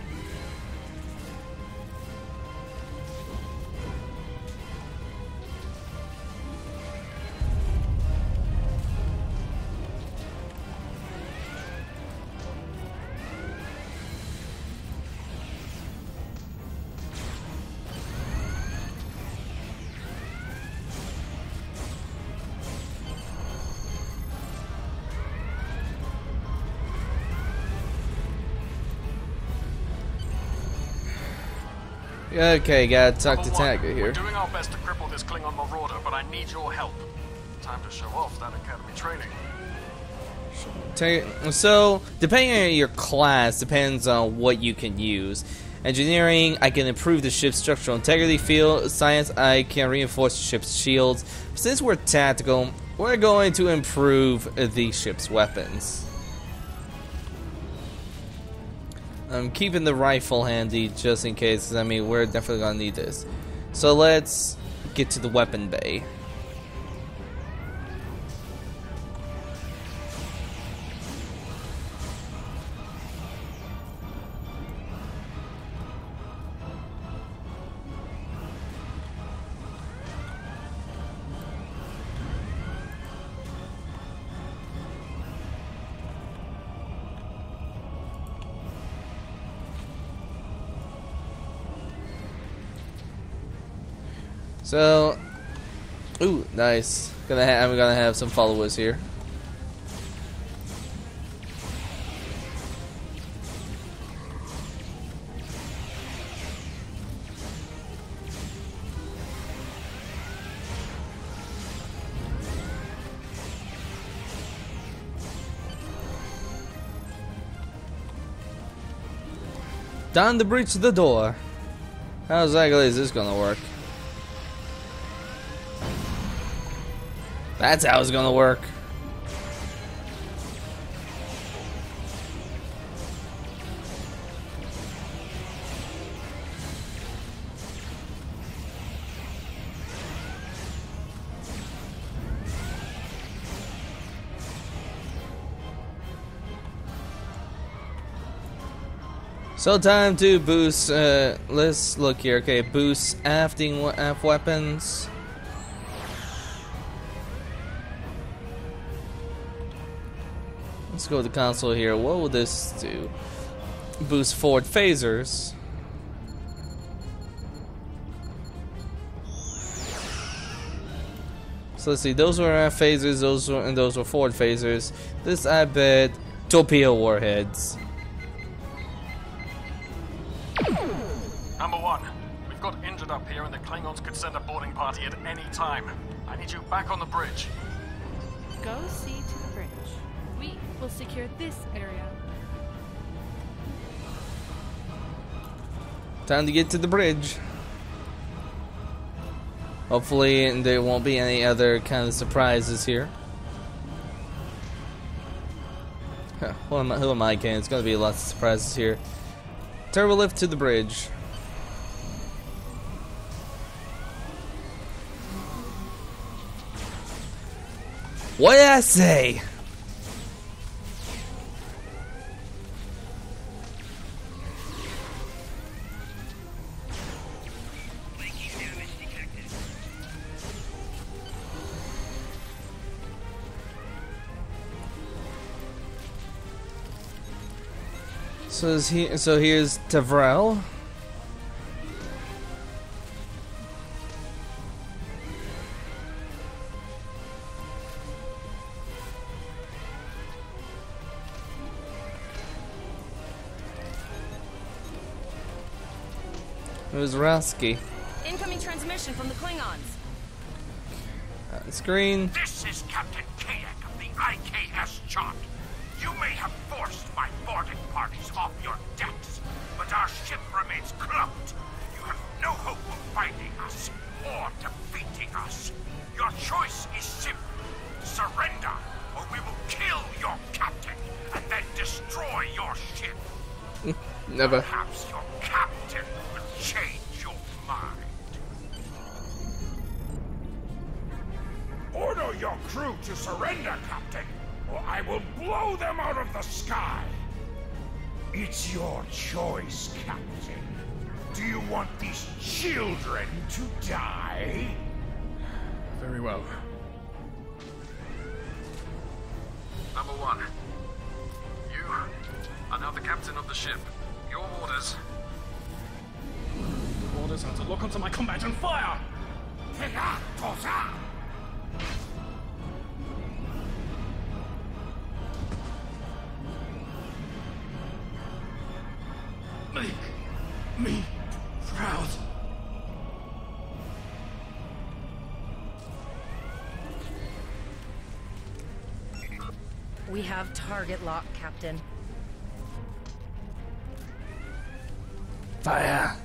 Okay, gotta talk to Number one, Tagger here. We're doing our best to cripple this Klingon marauder, but I need your help. Time to show off that academy training. So, depending on your class, depends on what you can use. Engineering, I can improve the ship's structural integrity field. Science, I can reinforce the ship's shields. Since we're tactical, we're going to improve the ship's weapons. I'm keeping the rifle handy just in case, 'cause I mean, we're definitely gonna need this. So let's get to the weapon bay. So, ooh, nice. I'm gonna have some followers here. Down the breach of the door. How exactly is this gonna work? That's how it's gonna work. So time to boost, let's look here. Okay, boost aft weapons. Let's go to the console here. What will this do? Boost forward phasers. So let's see, those were aft phasers, those were forward phasers. This, I bet, torpedo warheads. Number one, we've got injured up here and the Klingons could send a boarding party at any time. I need you back on the bridge. Go see to the bridge. We will secure this area. Time to get to the bridge. Hopefully there won't be any other kind of surprises here. Huh, who am I kidding? It's gonna be lots of surprises here. Turbo lift to the bridge. What did I say? So here's Tavrel. It was Rasky. Incoming transmission from the Klingons. Screen. This is Captain Kadek of the IKS Chart. You may have forced my boarding parties off your decks, but our ship remains cloaked. You have no hope of finding us or defeating us. Your choice is simple. Surrender, or we will kill your captain and then destroy your ship. Never. Perhaps your captain will change your mind. Order your crew to surrender, Captain, or I will blow them out of the sky. It's your choice, Captain. Do you want these children to die? Very well. Number one, you are now the captain of the ship. Your orders. Your orders are to lock onto my combat and fire! Make me proud. We have target lock, Captain. Fire.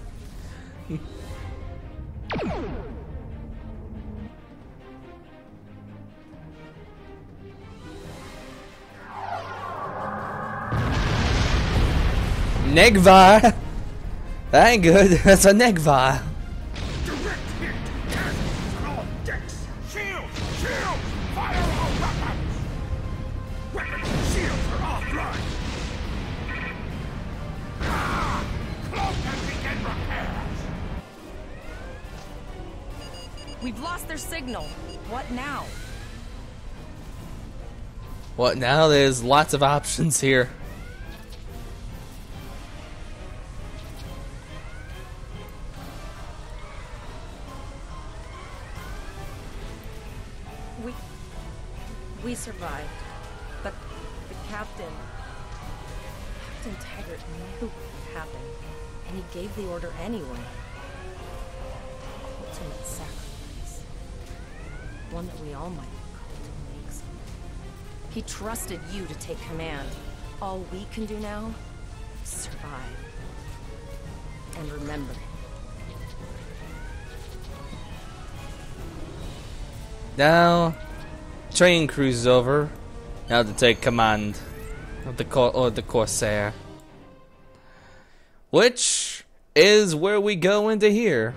Negvar. That ain't good. That's a Negvar. Direct hit! Cannons on all decks! Shields! Shields! Fire all weapons! Weapons and shields are offline! Ah! Cloak and begin repairs! We've lost their signal. What now? What now? There's lots of options here. We survived, but the Captain Taggart knew what would happen, and he gave the order anyway. Ultimate sacrifice. One that we all might be called to make someday. He trusted you to take command. All we can do now is survive. And remember. Now, train cruise is over. Now to take command of the Corsair, which is where we go into here.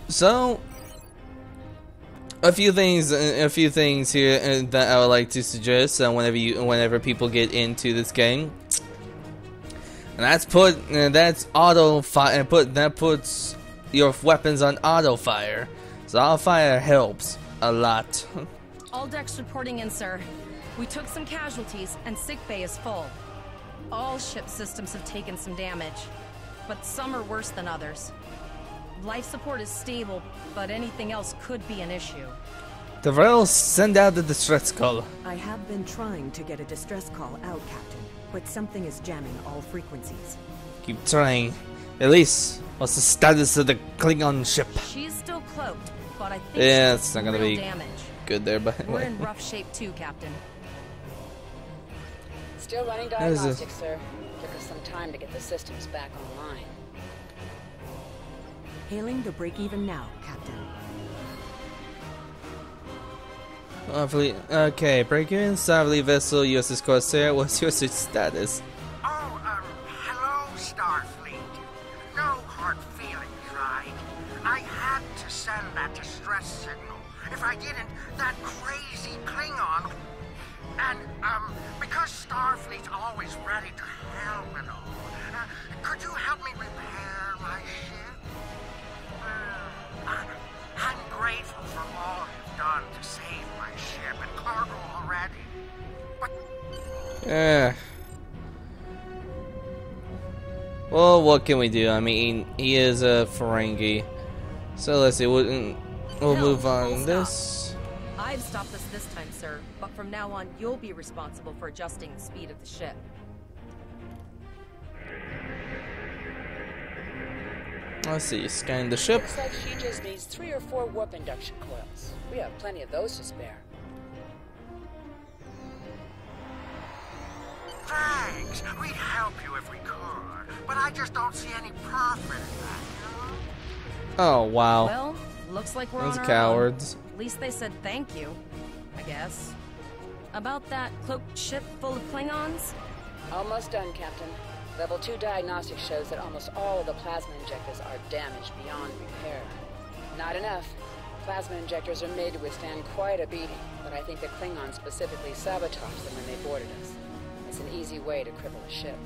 So, a few things here that I would like to suggest whenever people get into this game. And that puts your weapons on auto fire. So auto fire helps a lot. All decks reporting in, sir. We took some casualties, and sickbay is full. All ship systems have taken some damage, but some are worse than others. Life support is stable, but anything else could be an issue. DeVrel, send out the distress call. I have been trying to get a distress call out, Captain, but something is jamming all frequencies. Keep trying. Elise, what's the status of the Klingon ship? She's still cloaked, but I think it's not gonna be damage. Good there, but We're in rough shape too, Captain. Still running diagnostics, sir. Took us some time to get the systems back online. Hailing the break-even now, Captain. Okay, break-in, Starfleet vessel, USS Corsair. What's your status? Oh, hello, Starfleet. No hard feelings, right? I had to send that distress signal. If I didn't, that crazy Klingon... And, because Starfleet's always ready to help and all, could you help me repair my ship? I'm grateful for all you've done to save my ship and cargo already. But... Well, what can we do? I mean, he is a Ferengi. So let's see, we'll move on. This... I've stopped this time, sir, but from now on, you'll be responsible for adjusting the speed of the ship. Let's see, scan the ship. Looks like she just needs 3 or 4 warp induction coils. We have plenty of those to spare. Thanks. We'd help you if we could, but I just don't see any profit in that, you know? Oh, wow. Well, looks like we're Those on our cowards. own. At least they said thank you, I guess. About that cloaked ship full of Klingons? Almost done, Captain. Level 2 diagnostics shows that almost all of the plasma injectors are damaged beyond repair. Not enough. Plasma injectors are made to withstand quite a beating, but I think the Klingons specifically sabotaged them when they boarded us. It's an easy way to cripple a ship.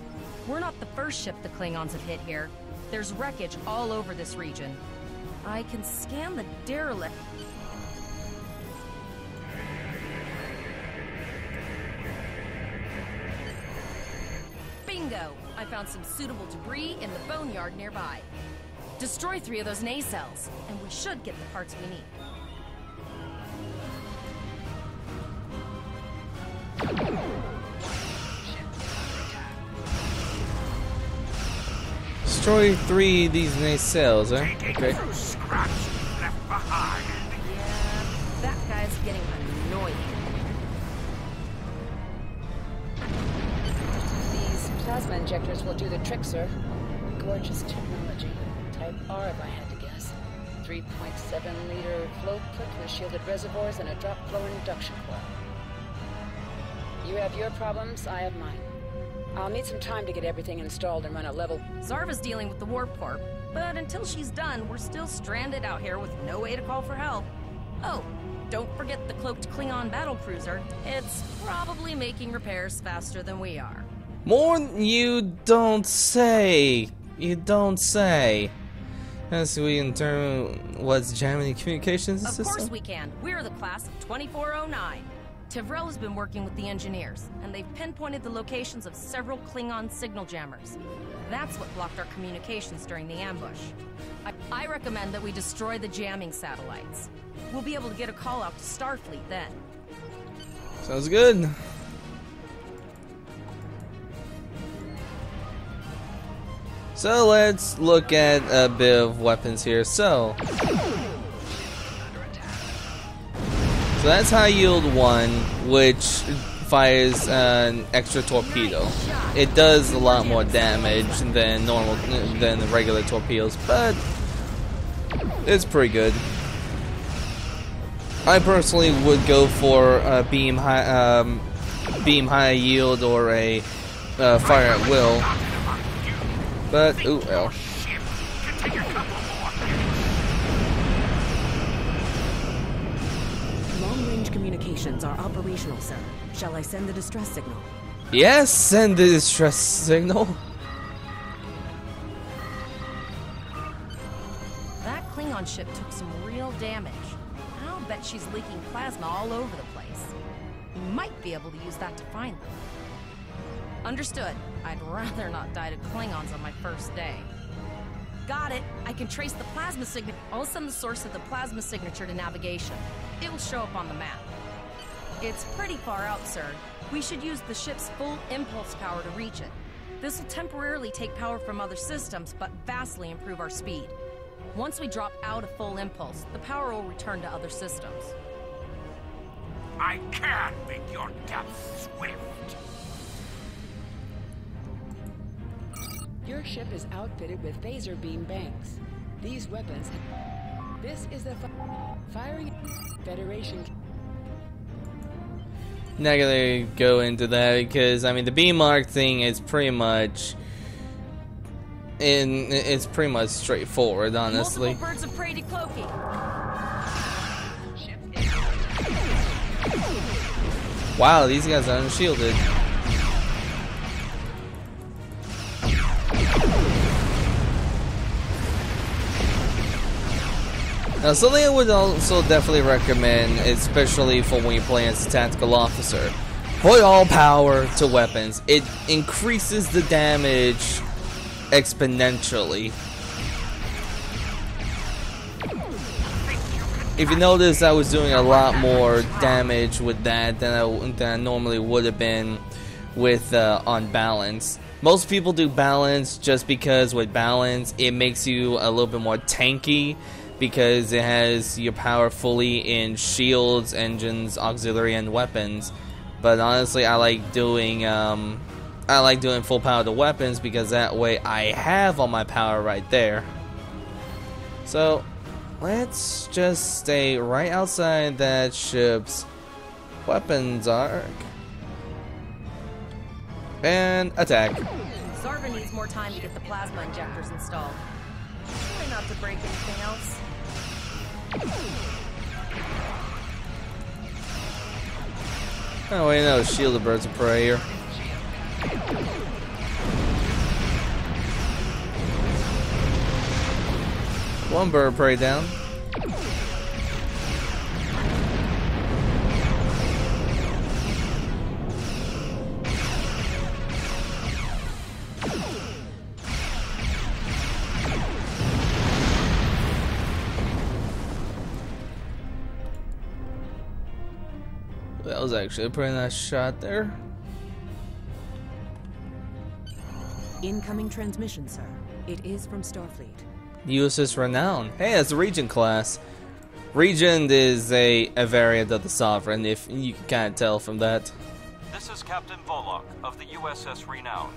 We're not the first ship the Klingons have hit here. There's wreckage all over this region. I can scan the derelict. Bingo! I found some suitable debris in the boneyard nearby. Destroy 3 of those nacelles, and we should get the parts we need. Destroy 3 of these nacelles, huh? Okay. Scraps left behind. hide. Yeah, that guy's getting annoying. These plasma injectors will do the trick, sir. Gorgeous technology. Type R, if I had to guess. 3.7-liter flow clip with shielded reservoirs and a drop flow induction coil. You have your problems, I have mine. I'll need some time to get everything installed and run a level. Zarva's dealing with the warp core, but until she's done, we're still stranded out here with no way to call for help. Oh, don't forget the cloaked Klingon battlecruiser. It's probably making repairs faster than we are. More you don't say. You don't say. As we in turn what's jamming the communications system? Of course we can. We're the class of 2409. Tivrel has been working with the engineers, and they've pinpointed the locations of several Klingon signal jammers. That's what blocked our communications during the ambush. I recommend that we destroy the jamming satellites. We'll be able to get a call out to Starfleet then. Sounds good. So let's look at a bit of weapons here. So that's high yield 1, which fires an extra torpedo. It does a lot more damage than the regular torpedoes, but it's pretty good. I personally would go for a beam high yield or a fire at will. But ooh well. Long-range communications are operational, sir. Shall I send the distress signal? Yes, send the distress signal. That Klingon ship took some real damage. I'll bet she's leaking plasma all over the place. We might be able to use that to find them. Understood. I'd rather not die to Klingons on my first day. Got it. I can trace the plasma signature. I'll send the source of the plasma signature to navigation. It will show up on the map. It's pretty far out, sir. We should use the ship's full impulse power to reach it. This will temporarily take power from other systems, but vastly improve our speed. Once we drop out of full impulse, the power will return to other systems. I can make your death swift. Your ship is outfitted with phaser beam banks. These weapons have... This is the firing Federation. Not gonna go into that because I mean the beam arc thing is pretty much it's pretty much straightforward, honestly. Multiple birds of prey decloaking. Wow, these guys are unshielded. Now, something I would also definitely recommend, especially for when you're playing as a tactical officer, put all power to weapons. It increases the damage exponentially. If you notice, I was doing a lot more damage with that than I normally would have been with on balance. Most people do balance just because with balance it makes you a little bit more tanky because it has your power fully in shields, engines, auxiliary, and weapons. But honestly, I like doing full power to weapons because that way I have all my power right there. So let's just stay right outside that ship's weapons arc and attack. Zarva needs more time to get the plasma injectors installed. Try not to break anything else. Oh wait, no, shield the birds of prey here. One bird of prey down. That was actually a pretty nice shot there. Incoming transmission, sir. It is from Starfleet. USS Renown. Hey, that's the Regent class. Regent is a variant of the Sovereign, if you can kind of tell from that. This is Captain Volok of the USS Renown.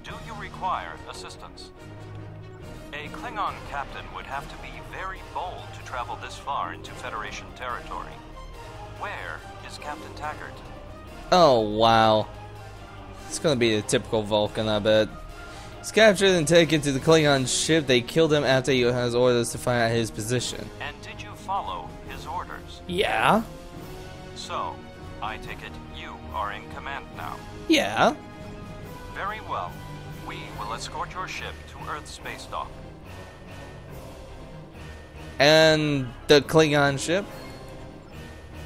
Do you require assistance? A Klingon captain would have to be very bold to travel this far into Federation territory. Where is Captain Taggart? Oh, wow. It's gonna be a typical Vulcan, I bet. He's captured and taken to the Klingon ship. They killed him after he has orders to find out his position. And did you follow his orders? Yeah. So, I take it you are in command now. Yeah. Very well. We will escort your ship to Earth space dock. And the Klingon ship?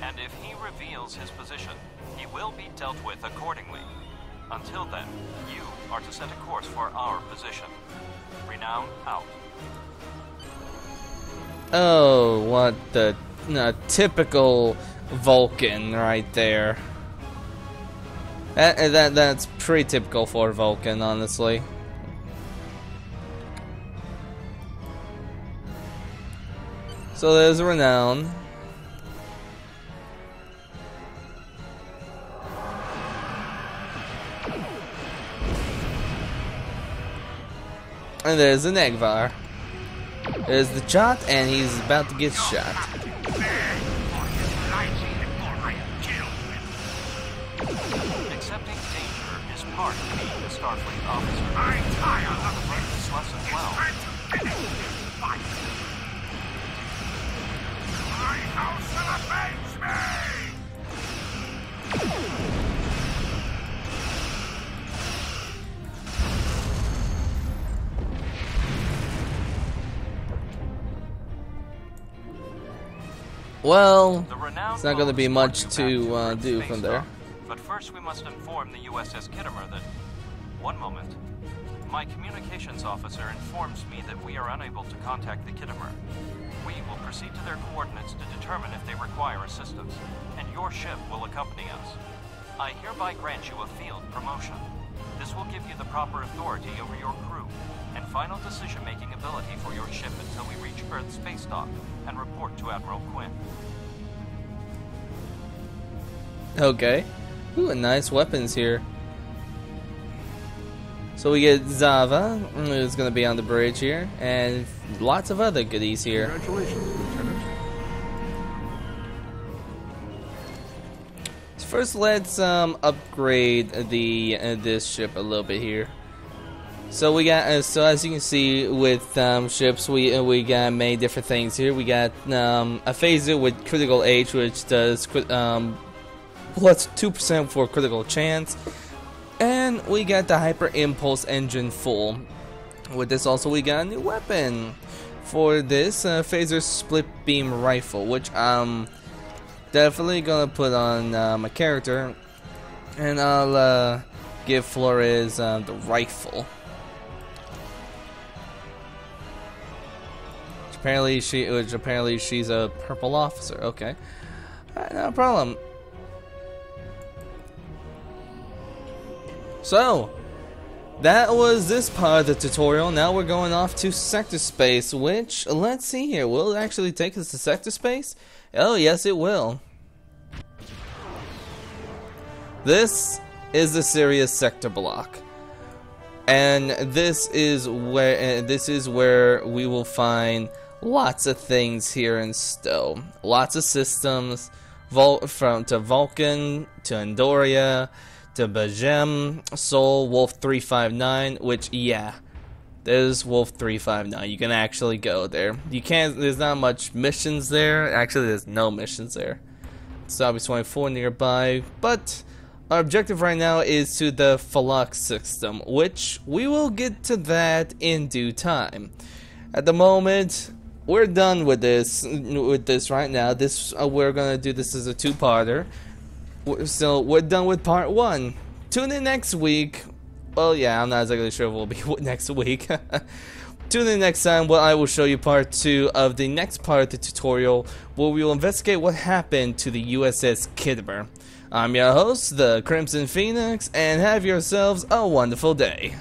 And if he reveals his position, he will be dealt with accordingly. Until then, you are to set a course for our position. Renown out. Oh, what the typical Vulcan right there. That's pretty typical for Vulcan, honestly. So there's Renown. And there's the Negvar. There's the Jot, and he's about to get shot. Accepting danger is part of being a Starfleet officer. I'm tired of this lesson well. My house will avenge me! Well, it's not going to be much to do from there. But first we must inform the USS Kittimer that... One moment. My communications officer informs me that we are unable to contact the Kittimer. We will proceed to their coordinates to determine if they require assistance, and your ship will accompany us. I hereby grant you a field promotion. This will give you the proper authority over your crew, and final decision-making ability for your ship until we reach Earth space dock and report to Admiral Quinn. Okay. Ooh, nice weapons here. So we get Zava, who's going to be on the bridge here, and lots of other goodies here. Congratulations, Lieutenant. So first, let's upgrade the this ship a little bit here. So we got so as you can see with ships, we got many different things here. We got a phaser with critical H, which does plus 2% for critical chance, and we got the hyper impulse engine full. With this also we got a new weapon for this phaser split beam rifle, which I'm definitely gonna put on my character, and I'll give Flores the rifle. Apparently she's a purple officer. Okay, no problem. So that was this part of the tutorial. Now we're going off to sector space, which, let's see here, will it actually take us to sector space? Oh yes, it will. This is the Sirius sector block, and this is where we will find lots of things here in Stowe. Lots of systems, to Vulcan, to Andoria, to Bajem, Sol, Wolf 359, which, yeah, there's Wolf 359. You can actually go there. You can't, there's not much missions there. Actually, there's no missions there. Starbase 24 nearby, but our objective right now is to the Falak system, which we will get to that in due time. At the moment, we're done with this right now. We're gonna do this as a two-parter. So we're done with part 1. Tune in next week. Well, yeah, I'm not exactly sure what will be next week. Tune in next time where I will show you part 2 of the next part of the tutorial, where we will investigate what happened to the USS Kittimer. I'm your host, the Crimson Phoenix, and have yourselves a wonderful day.